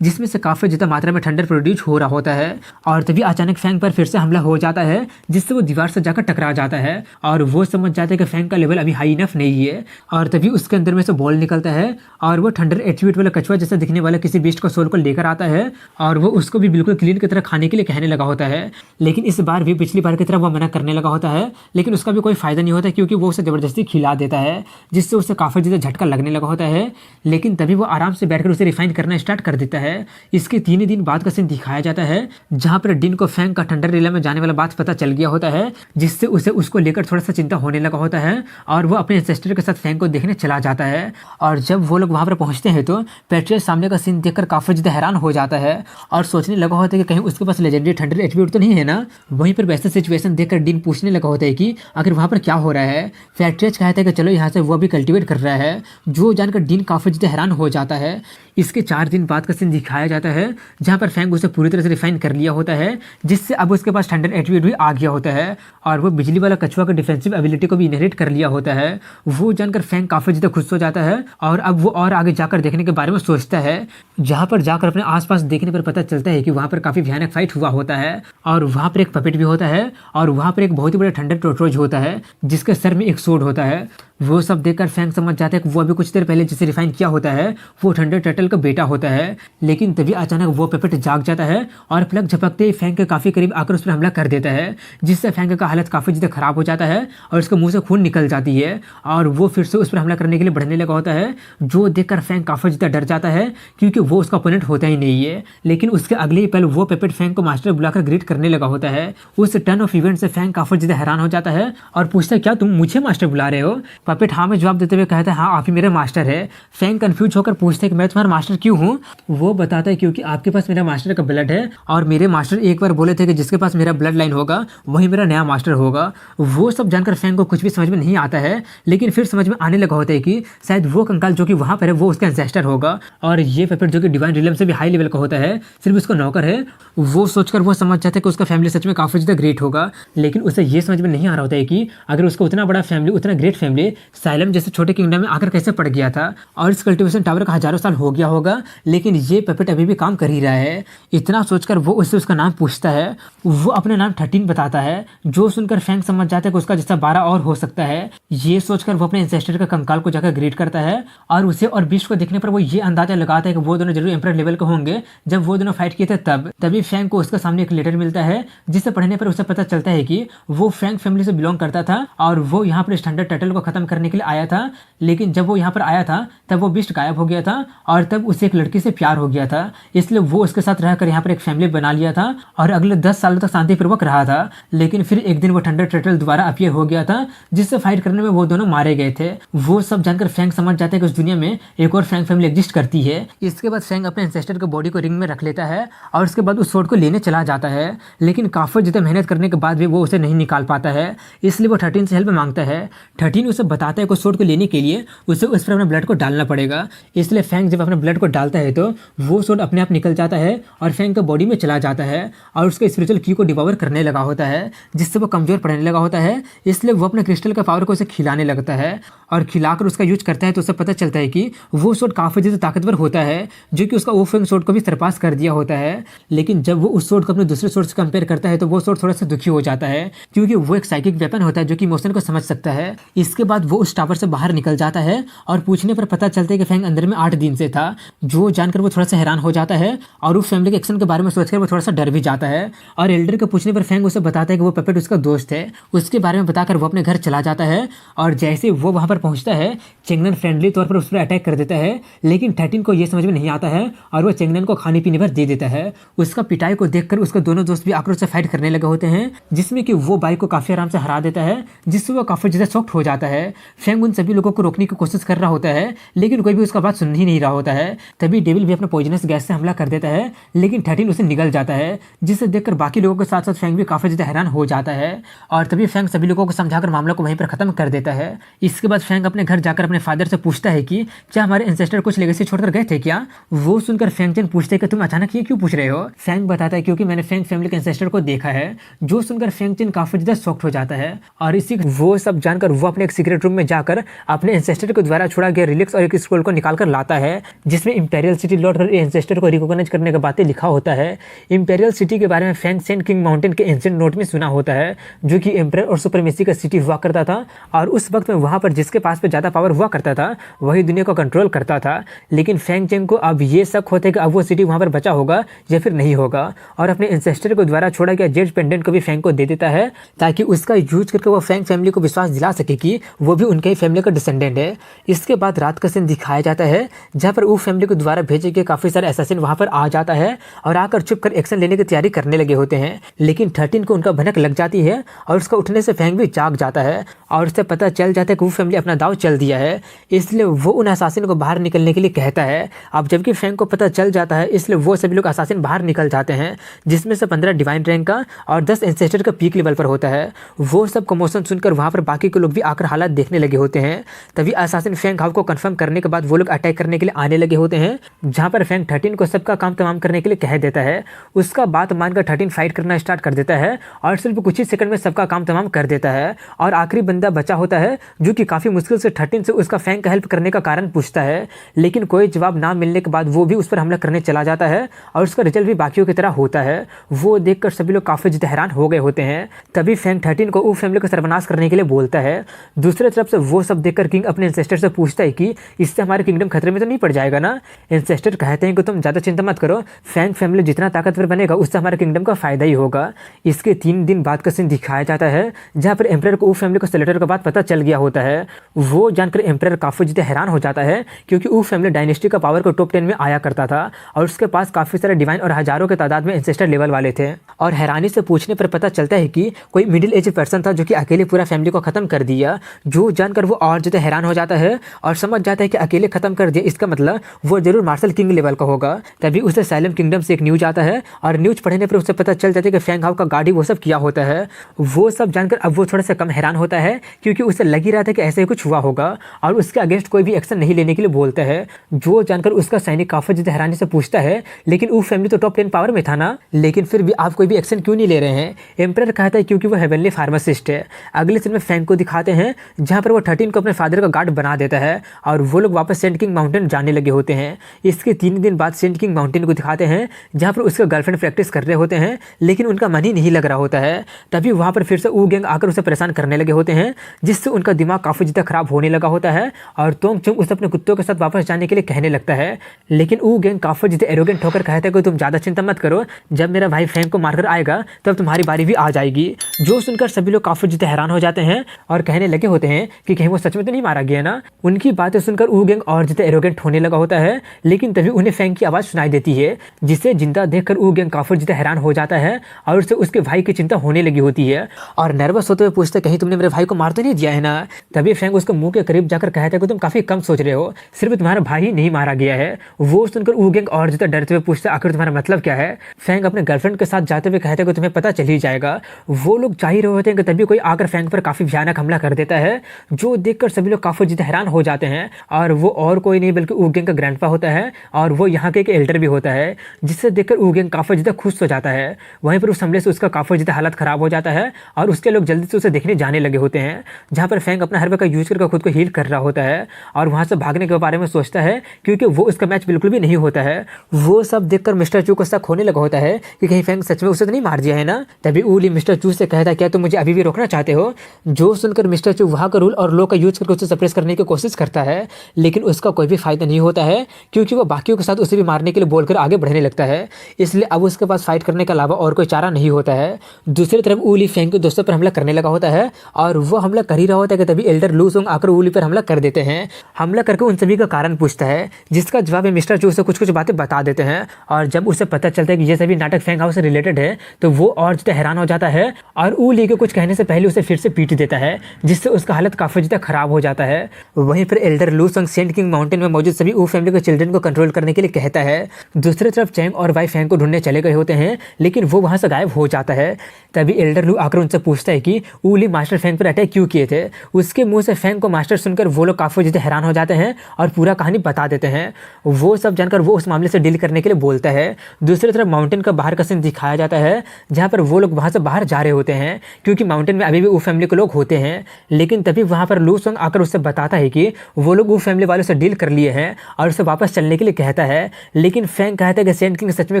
जिसमें से काफ़ी ज़्यादा मात्रा में थंडर प्रोड्यूस हो रहा होता है और तभी अचानक फैंग पर फिर से हमला हो जाता है जिससे वो दीवार से जाकर टकरा जाता है और वो समझ जाता है कि फैंग का लेवल अभी हाई इनफ नहीं है। और तभी उसके अंदर में से बॉल निकलता है और वो थंडर एट्रीब्यूट वाला कछुआ जैसा दिखने वाला किसी बीस्ट का सोल को लेकर आता है और वो उसको भी बिल्कुल क्लीन की तरह खाने के लिए कहने लगा होता है। लेकिन इस बार भी पिछली बार की तरह वो मना करने लगा होता है, लेकिन उसका भी कोई फायदा नहीं होता क्योंकि वो उसे जबरदस्ती खिला देता है जिससे उसे काफ़ी ज़्यादा झटका लगने लगा होता है। लेकिन तभी वो आराम से बैठकर उसे रिफाइन करना स्टार्ट कर देता है। इसके 3 दिन बाद का सीन दिखाया जाता है जहाँ पर डिन को फैंग का थंडर रिला में जाने वाला बात पता चल गया होता है, जिससे उसे उसको लेकर थोड़ा सा चिंता होने लगा होता है और वो अपने एंसेस्टर के साथ फैंग को देखने चला जाता है। और जब वो लोग वहाँ पर पहुँचते हैं तो पेट्रियस सामने का सीन देखकर काफ़ी ज़्यादा हैरान हो जाता है और सोचने लगा होता है कि कहीं उसके पास लेजेंडरी थंडर एट्रीब्यूट तो नहीं है ना। वहीं पर वैसा सिचुएशन देखकर डिन पूछने लगा होता है कि आखिर वहाँ पर क्या हो रहा है। पेट्रियस कहता है कि चलो यहाँ से वो भी कल्टीवेट कर रहा है, जो जानकर डिन काफ़ी ज़्यादा हैरान हो जाता है। इसके 4 दिन बाद का सीन दिखाया जाता है जहाँ पर फैंग उसे पूरी तरह से रिफाइन कर लिया होता है, जिससे अब उसके पास थंडर एट्रीब्यूट भी आ गया होता है और वो बिजली वाला कछुआ का डिफेंसिव एबिलिटी को भी इनहेरिट कर लिया होता है। वो जानकर फैंग काफ़ी ज़्यादा खुश हो जाता है और अब वो और आगे जाकर देखने के बारे में सोचता है। जहाँ पर जाकर अपने आसपास देखने पर पता चलता है कि वहाँ पर काफ़ी भयानक फाइट हुआ होता है और वहाँ पर एक पपेट भी होता है और वहाँ पर एक बहुत ही बड़ा थंडर टोटरोज होता है जिसके सर में एक सोड होता है। वो सब देखकर फैंग समझ जाता है कि वो अभी कुछ देर पहले जिसे रिफाइन किया होता है वो थंडर टर्टल का बेटा होता है। लेकिन तभी अचानक वो पेपेट जाग जाता है और प्लग झपकते ही फैंग के काफ़ी करीब आकर उस पर हमला कर देता है, जिससे फैंग का हालत काफ़ी ज़्यादा खराब हो जाता है और उसके मुंह से खून निकल जाती है और वो फिर से उस पर हमला करने के लिए बढ़ने लगा होता है, जो देखकर फैंग काफ़ी ज़्यादा डर जाता है क्योंकि वो उसका ओपोनेंट होता ही नहीं है। लेकिन उसके अगले ही पल वो पेपेट फैंग को मास्टर बुलाकर ग्रीट करने लगा होता है। उस टर्न ऑफ इवेंट से फैंग काफ़ी ज़्यादा हैरान हो जाता है और पूछता है क्या तुम मुझे मास्टर बुला रहे हो। पपेट हाँ में जवाब देते हुए कहता है हाँ आप ही मेरे मास्टर है। फैंग कंफ्यूज होकर पूछते हैं कि मैं तुम्हारा मास्टर क्यों हूँ। वो बताता है क्योंकि आपके पास मेरा मास्टर का ब्लड है और मेरे मास्टर एक बार बोले थे कि जिसके पास मेरा ब्लड लाइन होगा वही मेरा नया मास्टर होगा। वो सब जानकर फैंग को कुछ भी समझ में नहीं आता है, लेकिन फिर समझ में आने लगा होता है कि शायद वो कंकाल जो कि वहाँ पर है वो उसका एंसेस्टर होगा और ये पेपेट जो कि डिवाइन रिलम से भी हाई लेवल का होता है सिर्फ उसका नौकर है। वो सोचकर वो समझ जाता है कि उसका फैमिली सच में काफ़ी ज़्यादा ग्रेट होगा, लेकिन उसे ये समझ में नहीं आ रहा होता है कि अगर उसका उतना बड़ा फैमिली उतना ग्रेट फैमिली साइलम जैसे छोटे किंगडम में आकर कैसे पड़ गया था और इस कल्टीवेशन टावर का हजारों साल हो गया होगा, लेकिन ये पेपेट अभी भी काम कर ही रहा है। इतना सोचकर वो उससे उसका नाम पूछता है। वो अपना नाम 13 बताता है, जो सुनकर फैंग समझ जाता है कि उसका जैसा 12 और हो सकता है। ये सोचकर वो अपने एंसेस्टर का कंकाल को जाकर ग्रीट करता है और उसे और बीस्ट को देखने पर वो ये अंदाजा लगाता है कि वो दोनों जरूर एम्परर लेवल के होंगे जब वो दोनों फाइट किए थे तभी फैंग को उसके सामने एक लेटर मिलता है जिसे पढ़ने पर उसे पता चलता है कि वो फैंग फैमिली से बिलोंग करता था और वो यहाँ पर स्टैंडर्ड टर्टल को खत्म करने के लिए आया था, लेकिन जब वो यहाँ पर आया था तब वो बीस्ट गायब हो गया था और तब उसे एक लड़की से प्यार हो गया था, इसलिए वो उसके साथ रहकर यहाँ पर एक फैमिली बना लिया था और अगले 10 सालों तक शांतिपूर्वक रहा था। लेकिन फिर एक दिन वो थंडर टर्टल दोबारा अपीयर हो गया था जिससे फाइट करने में वो दोनों मारे गए थे। वो सब जानकर फैंग समझ जाते हैं कि उस दुनिया में एक और फैंग फैमिली एग्जिस्ट करती है। इसके बाद फैंग अपने एंसेस्टर के बॉडी को रिंग में रख लेता है और उसके बाद उस सोर्ड को लेने चला जाता है, लेकिन काफ़ी ज़्यादा मेहनत करने के बाद भी वो उसे नहीं निकाल पाता है, इसलिए वो 13 से हेल्प मांगता है। 13 उसे बताता है कि सोर्ड को लेने के लिए उसे उस पर अपने ब्लड को डालना पड़ेगा, इसलिए फैंग जब अपने ब्लड को डालता है तो वो सोर्ड अपने आप निकल जाता है और फैंग के बॉडी में चला जाता है और उसके स्पिरिचुअल की को डिवावर करने लगा होता है, जिससे वो कमजोर पड़ने लगा होता है। इसलिए वो अपने क्रिस्टल के पावर को उसे खिलाने लगता है और खिलाकर उसका यूज करता है तो उसे पता चलता है कि वो सोर्ड काफ़ी ज़्यादा ताकतवर होता है, जो कि उसका वो फैंग सोर्ड को भी सरपास कर दिया होता है। लेकिन जब वो उस सोर्ड को अपने दूसरे सोर्ड से कंपेयर करता है तो वो सोर्ड थोड़ा सा दुखी हो जाता है, क्योंकि वो एक साइकिक वेपन होता है जो कि इमोशन को समझ सकता है। है। इसके बाद वो उस टावर से बाहर निकल जाता है और पूछने पर पता चलता है कि फैंग अंदर में 8 दिन से था, जो जानकर वो थोड़ा सा हैरान हो जाता है और उस फैमिली के एक्शन के बारे में सोचकर वो थोड़ा सा डर भी जाता है। और एल्डर के पूछने पर फैंग उसे बताता है कि वो पपेट उसका दोस्त है। उसके बारे में बताकर वो अपने घर चला जाता है और जैसे वो वहां पर पहुंचता है चेंगनन फ्रेंडली तौर पर उस पर अटैक कर देता है, लेकिन 13 को ये समझ में नहीं आता है और वो चेंगनन को खाने पीने पर दे देता है। उसका पिटाई को देखकर उसके दोनों दोस्त भी आक्रोश से फाइट करने लगे होते हैं, जिसमें कि वो बाइक को काफी आराम से हरा देता है, जिससे वो काफी ज्यादा शॉक्ड हो जाता है। फैंग उन सभी लोगों को रोकने की कोशिश कर रहा होता है, लेकिन कोई भी उसका बात सुन ही नहीं रहा होता है। तभी डेविल भी अपना पॉइजनस गैस से हमला कर देता है, लेकिन 13 उसे निगल जाता है, जिसे देखकर बाकी लोगों के साथ साथ फैंग भी काफी ज्यादा हैरान हो जाता है। और तभी फैंग सभी लोगों को समझाकर मामला को वहीं पर खत्म कर देता है। इसके बाद फैंग अपने घर जाकर अपने फादर से पूछता है कि क्या हमारे एंसेस्टर कुछ लेगेसी छोड़कर गए थे क्या। वो सुनकर फैंग चेन पूछते हैं कि तुम अचानक ये क्यों पूछ रहे हो। फैंग बताता है क्योंकि मैंने फैंग फैमिली के एंसेस्टर को देखा है। जो सुनकर फैंग चेन काफी ज्यादा शॉक्ड हो जाता है और इसी वो सब जानकर वो अपने एक सीक्रेट रूम में जाकर अपने एंसेस्टर के द्वारा छोड़ा गया रिलिक्स और एक स्क्रोल को निकाल कर लाता है, जिसमें इंपेरियल सिटी लौट कर एंसेस्टर को रिकॉग्नाइज करने की बातें लिखा होता है। इंपेरियल सिटी के बारे में फैंग सेंट किंग माउंटेन के एंशिएंट नोट में सुना होता है, जो कि एम्परर और सुपरमेसी का सिटी हुआ करता था और उस वक्त में वहां पर जिसके पास पे ज्यादा पावर हुआ करता था वही दुनिया को कंट्रोल करता था। लेकिन फैंग चेंग को अब ये शक होता है कि अब वो सिटी वहां पर बचा होगा या फिर नहीं होगा, और अपने एंसेस्टर को द्वारा छोड़ा गया जेड पेंडेंट को भी फैंग को दे देता है, ताकि उसका यूज करके वो फैंग फैमिली को विश्वास दिला सके कि वो भी उनके ही फैमिली का डिसेंडेंट है। इसके बाद रात का सीन दिखाया जाता है, जहाँ पर वो फैमिली को द्वारा भेजे गए काफी सारे असैसिन वहां पर आ जाता है और आकर छुप कर एक्शन लेने की तैयारी करने लगे होते हैं। लेकिन 13 को उनका भनक लग जाती है और उसका उठने से फैंग भी जाग जाता है और उससे पता चल जाता है कि वो फैमिली अपना दाव चल दिया है, इसलिए वो उन असासिन को बाहर निकलने के लिए कहता है। अब जबकि फैंग को पता चल जाता है, इसलिए वो सभी लोग असासिन बाहर निकल जाते हैं, जिसमें से 15 डिवाइन रैंक का और 10 एंसेस्टर का पीक लेवल पर होता है। वो सब कमोशन सुनकर वहां पर बाकी के लोग भी आकर हालात देखने लगे होते हैं। तभी असासिन फैंग हाउ को कंफर्म करने के बाद वो लोग अटैक करने के लिए आने लगे होते हैं, जहां पर फैंग 13 को सबका काम तमाम करने के लिए कह देता है। उसका बात मानकर 13 फाइट करना स्टार्ट कर देता है और सिर्फ कुछ ही सेकंड में सबका काम तमाम कर देता है। और आखिरी बंदा बचा होता है, जो कि काफी मुश्किल से 13 से उसका फैंग का हेल्प करने का कारण पूछता है, लेकिन कोई जवाब ना मिलने के बाद वो भी उस पर हमला करने चला जाता है और उसका रिजल्ट भी बाकियों की तरह होता है। वो देखकर सभी लोग काफी ज्यादा हैरान हो गए होते हैं। तभी फैंग 13 को उस फैमिली को सर्वनाश करने के लिए बोलता है। दूसरी तरफ से वो सब देखकर किंग अपने एंसेस्टर से पूछता है कि इससे हमारे किंगडम खतरे में तो नहीं पड़ जाएगा ना। एंसेस्टर कहते हैं कि तुम ज्यादा चिंता मत करो, फैंग फैमिली जितना ताकतवर बनेगा उससे हमारे किंगडम का फायदा ही होगा। इसके 3 दिन बाद का सीन दिखाया जाता है, जहाँ पर एम्परर को फैमिली को सेलेटर के बाद पता चल गया होता है। वो जानकर एम्परर काफी ज्यादा हैरान हो जाता है, क्योंकि वो फैमिली डायनेस्टी का पावर को टॉप 10 में आया करता था और उसके पास काफी सारे डिवाइन और हजारों के तादाद में एंसेस्टर लेवल वाले थे। और हैरानी से पूछने पर पता चलता है कि कोई मिडिल एज पर्सन था जो कि अकेले पूरा फैमिली को खत्म कर दिया। जो जानकर वो और ज्यादा हैरान हो जाता है और समझ जाता है कि अकेले खत्म कर दिया, इसका मतलब वो जरूर मार्शल किंग लेवल का होगा। तभी उसे साइलम किंगडम से एक न्यूज आता है और न्यूज पढ़ने पर उसे पता चल जाता है कि फैंग हाउ का गाड़ी वो सब किया होता है। वो सब जानकर अब वो थोड़ा सा कम हैरान होता है, क्योंकि उसे लग ही रहा था कि ऐसे ही कुछ हुआ होगा और उसके अगेंस्ट कोई भी एक्शन नहीं लेने के लिए बोलता है। जो जानकर उसका सैनिक काफी ज्यादा हैरानी से पूछता है, लेकिन वो फैमिली तो टॉप 10 पावर में था ना, लेकिन फिर भी आप कोई भी एक्शन क्यों नहीं ले रहे हैं। एम्परर कहता है क्योंकि वो हेवनली फार्मासिस्ट है। अगले सीन में फैंग को दिखाते हैं, जहां पर वो 13 को अपने फादर का गार्ड बना देता है और वो लोग वापस सेंट किंग माउंटेन जाने लगे होते हैं। इसके 3 दिन बाद सेंट किंग माउंटेन को दिखाते हैं, जहां पर उसका गर्लफ्रेंड प्रैक्टिस कर रहे होते हैं, लेकिन उनका मन ही नहीं लग रहा होता है। तभी वहां पर फिर से ऊ गैंग आकर उसे परेशान करने लगे होते हैं, जिससे उनका दिमाग काफी ज्यादा खराब होने लगा होता है और तोंग चुंग उसे अपने कुत्तों के साथ वापस जाने के लिए कहने लगता है। लेकिन ऊ गैंग काफी ज्यादा एरोगेंट होकर कहता है कि तुम ज्यादा चिंता मत करो, जब मेरा भाई फैंग को मारकर आएगा तब तुम्हारी बारी भी आ जाएगी। जो सुनकर सभी लोग काफी ज्यादा हैरान हो जाते हैं और कहने लगे होते हैं कि कहीं वो सच में तो नहीं मारा गया ना। उनकी बातें सुनकर ऊ गैंग और ज्यादा एरोगेंट होने लगा होता है, लेकिन तभी उन्हें फैंग की आवाज सुनाई देती है, जिसे जिंदा देखकर ऊ गैंग काफी ज्यादा हैरान हो जाता है और उसे उसके भाई की चिंता होने लगी होती है और नर्वस होते हुए पूछते कहीं तुमने मेरे भाई को मार तो नहीं दिया है ना। तभी फैंग उसके मुंह के करीब जाकर कहता है कि तुम काफी कम सोच रहे हो, सिर्फ तुम्हारा भाई ही नहीं मारा गया है। वो सुनकर ऊ गैंग और ज्यादा डरते हुए पूछते आखिर तुम्हारा मतलब क्या है। फैंग अपने गर्लफ्रेंड के साथ जाते हुए कहते हैं कि तुम्हें पता चल ही जाएगा। वो लोग जा ही रहे होते हैं कि तभी कोई आकर फैंग पर काफी भयानक हमला कर देता है, जो देखकर सभी लोग काफी ज्यादा हैरान हो जाते हैं। और वो और कोई नहीं बल्कि ऊ गैंग का ग्रैंडपा होता है और वो यहाँ के एक एल्डर भी होता है, जिससे देखकर ऊ गैंग काफी ज्यादा खुश हो जाता है। वहीं पर उस हमले से उसका काफी ज्यादा हालत खराब हो जाता है और उसके लोग जल्दी से उसे देखने जाने लगे होते हैं, जहाँ पर फैंग अपना हर वे का यूज करके खुद को हील कर रहा होता है और वहां से भागने के बारे में सोचता है, क्योंकि वो उसका मैच बिल्कुल भी नहीं होता है। वो सब देखकर मिस्टर चू को शक होने लगा होता है कि कहीं फैंग सच में उसे तो नहीं मार दिया है ना। तभी ऊली मिस्टर चू से कहता है क्या तुम मुझे अभी भी रोकना चाहते हो। जो सुनकर सुनकर मिस्टर चू वहाँ का रूल और लॉ का यूज करके उसे सप्रेस करने की कोशिश करता है, लेकिन उसका कोई भी फायदा नहीं होता है क्योंकि वो बाकियों के साथ उसे भी मारने के लिए बोलकर आगे बढ़ने लगता है। इसलिए अब उसके पास फाइट करने के अलावा और कोई चारा नहीं होता है। दूसरी तरफ ऊली फेंग के दोस्तों पर हमला करने लगा होता है और वो हमला कर ही रहा होता है कि तभी एल्डर लू सोंग आकर ऊली पर हमला कर देते हैं। हमला करके उन सभी का कारण पूछता है, जिसका जवाब में मिस्टर चू उसे कुछ कुछ बातें बता देते हैं। और जब उसे पता चलता है कि ये सभी नाटक फेंग हाउस से रिलेटेड है तो वो और ज़्यादा हैरान हो जाता है और ऊली के कुछ कहने से पहले उसे फिर से पीट देता है, जिससे उसका हालत काफ़ी ज़्यादा खराब हो जाता है। वहीं पर एल्डर लू सोंग सेंट किंग माउंटेन में मौजूद सभी ऊ फैमिली के चिल्ड्रन को कंट्रोल करने के लिए कहता है। दूसरी तरफ चैंग और वाई फैंग को ढूंढने चले गए होते हैं, लेकिन वो वहाँ से गायब हो जाता है। तभी एल्डर लू आकर उनसे पूछता है कि ऊली मास्टर फैंग पर अटैक क्यों किए थे। उसके मुंह से फैंग को मास्टर सुनकर वो लोग काफ़ी ज़्यादा हैरान हो जाते हैं और पूरा कहानी बता देते हैं। वो सब जानकर वो उस मामले से डील करने के लिए बोलता है। दूसरी तरफ माउंटेन का बाहर का सीन दिखाया जाता है, जहाँ पर वो लोग वहाँ से बाहर जा रहे होते हैं क्योंकि माउंटेन में अभी भी ऊ फैमिली के लोग होते हैं। लेकिन तभी वहाँ पर लू सोंग आकर उससे बताता है कि वो लोग ऊ फैमिली वालों से डील कर लिए हैं और उसे वापस चलने के लिए कहता है। लेकिन फैंग कहता है कि सेंट किंग सच में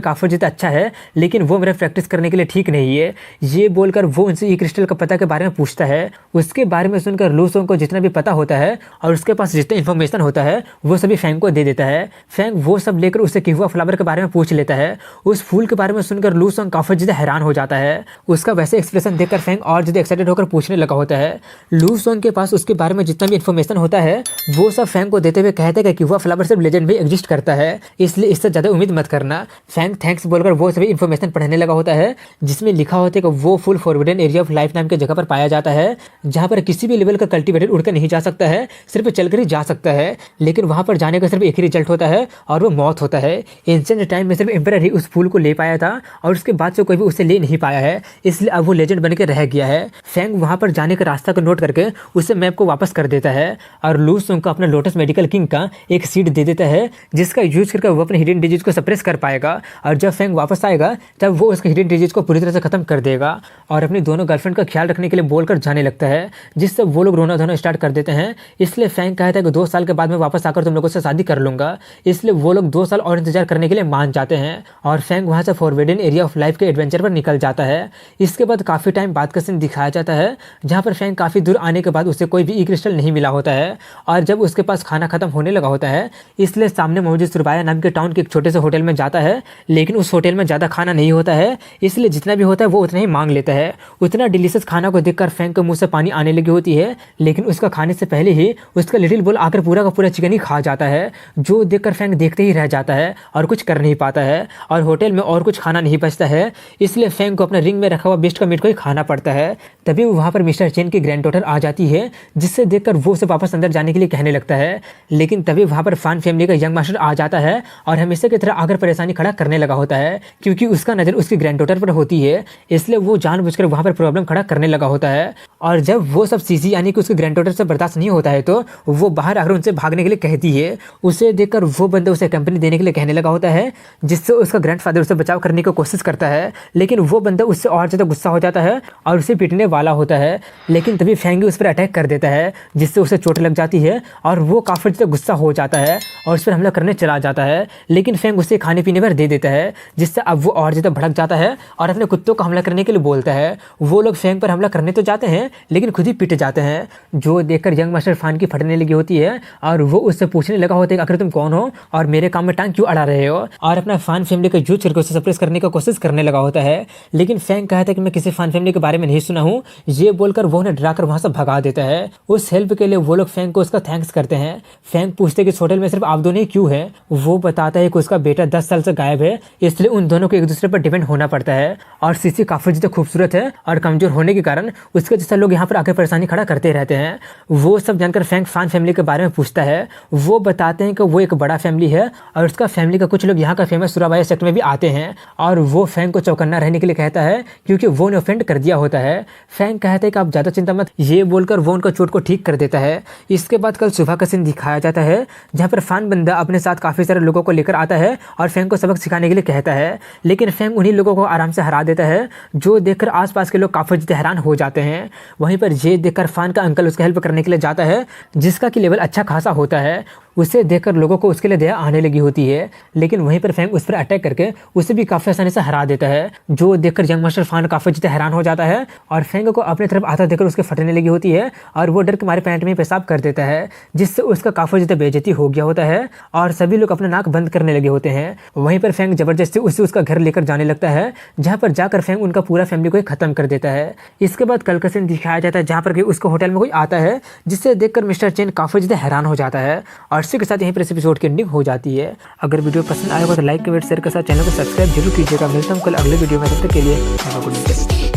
काफ़ी ज़्यादा अच्छा है, लेकिन वो मेरा प्रैक्टिस करने के लिए ठीक नहीं है। ये बोलकर वो उनसे ई क्रिस्टल का पता के बारे में पूछता है। उसके बारे में सुनकर लू सोंग को जितना भी पता होता है और उसके पास जितना इन्फॉर्मेशन होता है वो सभी फैंग को दे देता है। फैंग वो सब लेकर उससे किहुआ फ्लावर के बारे में पूछ लेता है। उस फूल के बारे में सुनकर लू सोंग काफ़ी ज़्यादा हैरान हो जाता है। उसका वैसे एक्सप्रेशन देखकर फैंग और ज़्यादा एक्साइटेड होकर पूछने लगा होता है। लू सोंग के पास उसके बारे में जितना भी इन्फॉर्मेशन होता है वो सब फैंग को देते हुए कहते हैं कि किहुआ फ्लावर सिर्फ लेजेंड में एग्जिस्ट करता है, इसलिए इससे ज़्यादा उम्मीद मत करना। फैंग थैंक्स बोलकर वो सभी इन्फॉर्मेशन पढ़ने लगा होता है, जिसमें लिखा होता है कि वो full forbidden area of life नाम की जगह पर पाया जाता है, जहाँ पर किसी भी लेवल का कल्टीवेटेड उड़कर नहीं जा सकता है, सिर्फ चलकर ही जा सकता है। लेकिन वहाँ पर जाने का सिर्फ एक ही रिजल्ट होता है और वो मौत होता है। एंशिएंट टाइम में सिर्फ एम्परर ही उस फूल को ले पाया था और उसके बाद से कोई भी उसे ले नहीं पाया है, इसलिए अब वो लेजेंड बन के रह गया है। फैंग वहाँ पर जाने का रास्ता को नोट करके उसे मैप को वापस कर देता है और लू सोंग को अपना लोटस मेडिकल किंग का एक सीड दे देता है, जिसका यूज करके वो अपने हिडन डिजीज को सप्रेस कर पाएगा। और जब फैंग वापस आएगा तब वो उसके हिडन डिजीज को पूरी तरह से खत्म कर देगा और अपनी दोनों गर्लफ्रेंड का ख्याल रखने के लिए बोलकर जाने लगता है, जिससे वो लोग रोना धोना स्टार्ट कर देते हैं। इसलिए फैंग कहता है कि 2 साल के बाद मैं वापस आकर तुम लोगों से शादी कर लूंगा। इसलिए वो लोग 2 साल और इंतजार करने के लिए मान जाते हैं और फैंग वहाँ से फॉरबिडन एरिया ऑफ लाइफ के एडवेंचर पर निकल जाता है। इसके बाद काफ़ी टाइम बाद का सीन दिखाया जाता है, जहाँ पर फैंग काफ़ी दूर आने के बाद उसे कोई भी ई क्रिस्टल नहीं मिला होता है और जब उसके पास खाना खत्म होने लगा होता है, इसलिए सामने मौजूद सुरबाया नाम के टाउन के एक छोटे से होटल में जाता है। लेकिन उस होटल में ज़्यादा खाना नहीं होता है, इसलिए जितना भी होता है वो उतना ही मांग लेता है। उतना डिलीशियस खाना को देखकर फैंग के मुंह से पानी आने लगी होती है, लेकिन उसका खाने से पहले ही उसका लिटिल बुल आकर पूरा का पूरा चिकन ही खा जाता है, जो देखकर फैंग देखते ही रह जाता है और कुछ कर नहीं पाता है। और होटल में और कुछ खाना नहीं बचता है, इसलिए फैंग को अपना रिंग में रखा हुआ बेस्ट का मीट को ही खाना पड़ता है। तभी वहाँ पर मिस्टर चेन की ग्रैंड डॉटर आ जाती है, जिससे देखकर वो उसे वापस अंदर जाने के लिए कहने लगता है। लेकिन तभी वहाँ पर फान फैमिली का यंग मास्टर आ जाता है और हमेशा की तरह आकर परेशानी खड़ा करने लगा होता है, क्योंकि उसका नज़र उसकी ग्रैंड डॉटर पर होती है, इसलिए वो जानबूझकर वहाँ पर प्रॉब्लम खड़ा करने लगा होता है। और जब वो सब सीसी यानी कि उसकी ग्रैंड डॉटर से बर्दाश्त नहीं होता है तो वो बाहर आकर उनसे भागने के लिए कहती है। उसे देखकर वो बंदा उसे कंपनी देने के लिए कहने लगा होता है, जिससे उसका ग्रैंडफादर उसे बचाव करने की कोशिश करता है। लेकिन वो बंदा उससे और ज़्यादा गुस्सा हो जाता है और उसे पीटने वाला होता है। लेकिन तभी फैंगी उस पर अटैक कर देता है, जिससे उसे चोट लग जाती है और वो काफ़ी ज़्यादा गुस्सा हो जाता है और उस पर हमला करने चला जाता है। लेकिन फैंग उसे खाने पीने पर दे देता है, जिससे अब वो और ज़्यादा भड़क जाता है और अपने कुत्तों को हमला करने के लिए बोलता है। वो लोग फैंग पर हमला करने तो जाते हैं, लेकिन खुद ही पिट जाते हैं, जो देखकर यंग मास्टर फान की फटने लगी होती है और वो उससे पूछने लगा होता है कि आखिर तुम कौन हो और मेरे काम में टांग क्यों अड़ा रहे हो, और अपना फान फैमिली का यूज करके उसे सप्रेस करने की कोशिश करने लगा होता है। लेकिन फैंग कहता है कि मैं किसी फान फैमिली के बारे में नहीं सुना हूँ। ये बोलकर वो उन्हें डराकर वहाँ से भगा देता है। उस हेल्प के लिए वो लोग फैंग को उसका थैंक्स करते हैं। फैंग पूछते हैं कि इस होटल में सिर्फ आप दोनों ही क्यों हैं। वो बताता है कि उसका बेटा 10 साल से गायब है, इसलिए उन दोनों को एक दूसरे पर डिपेंड होना पड़ता है और सीसी काफ़ी ज़्यादा खूबसूरत है और कमज़ोर होने के कारण उसके जैसा लोग यहाँ पर आकर परेशानी खड़ा करते रहते हैं। वो सब जानकर फैंग फान फैमिली के बारे में पूछता है। वो बताते हैं कि वो एक बड़ा फैमिली है और उसका फैमिली का कुछ लोग यहाँ का फेमस सुराबाया सेक्टर में भी आते हैं और वो फैंग को चौकन्ना रहने के लिए कहता है, क्योंकि वो ने ऑफेंड कर दिया होता है। फैंग कहता है कि आप ज़्यादा चिंता मत, ये बोलकर वो उनका चोट को ठीक कर देता है। इसके बाद कल सुबह का सीन दिखाया जाता है, जहाँ पर फान बंदा अपने साथ काफ़ी सारे लोगों को लेकर आता है और फैंग को सबक सिखाने के लिए कहता है। लेकिन फैंग उन्हीं लोगों को आराम से हरा देता है, जो देखकर आसपास के लोग काफ़ी ज़्यादा हैरान हो जाते हैं। वहीं पर ये देखकर फान का अंकल उसका हेल्प करने के लिए जाता है, जिसका कि लेवल अच्छा खासा होता है। उसे देखकर लोगों को उसके लिए दया आने लगी होती है, लेकिन वहीं पर फैंग उस पर अटैक करके उसे भी काफ़ी आसानी से हरा देता है, जो देखकर यंग मास्टर फान काफ़ी ज़्यादा हैरान हो जाता है और फैंग को अपनी तरफ आता देखकर उसके फटने लगी होती है और वो डर के मारे पैंट में पेशाब कर देता है, जिससे उसका काफ़ी ज़्यादा बेइज्जती हो गया होता है और सभी लोग अपना नाक बंद करने लगे होते हैं। वहीं पर फैंग जबरदस्ती उसे उसका घर लेकर जाने लगता है, जहाँ पर जाकर फैंग उनका पूरा फैमिली को खत्म कर देता है। इसके बाद कल का सीन दिखाया जाता है जहाँ पर उसको होटल में कोई आता है, जिससे देखकर मिस्टर चेन काफ़ी ज़्यादा हैरान हो जाता है और इसी के साथ यहीं पर इस एपिसोड की एंडिंग हो जाती है। अगर वीडियो पसंद आएगा तो लाइक कमेंट शेयर के साथ चैनल को सब्सक्राइब जरूर कीजिएगा। मिलता हूँ कल अगले वीडियो में, तब तक के लिए।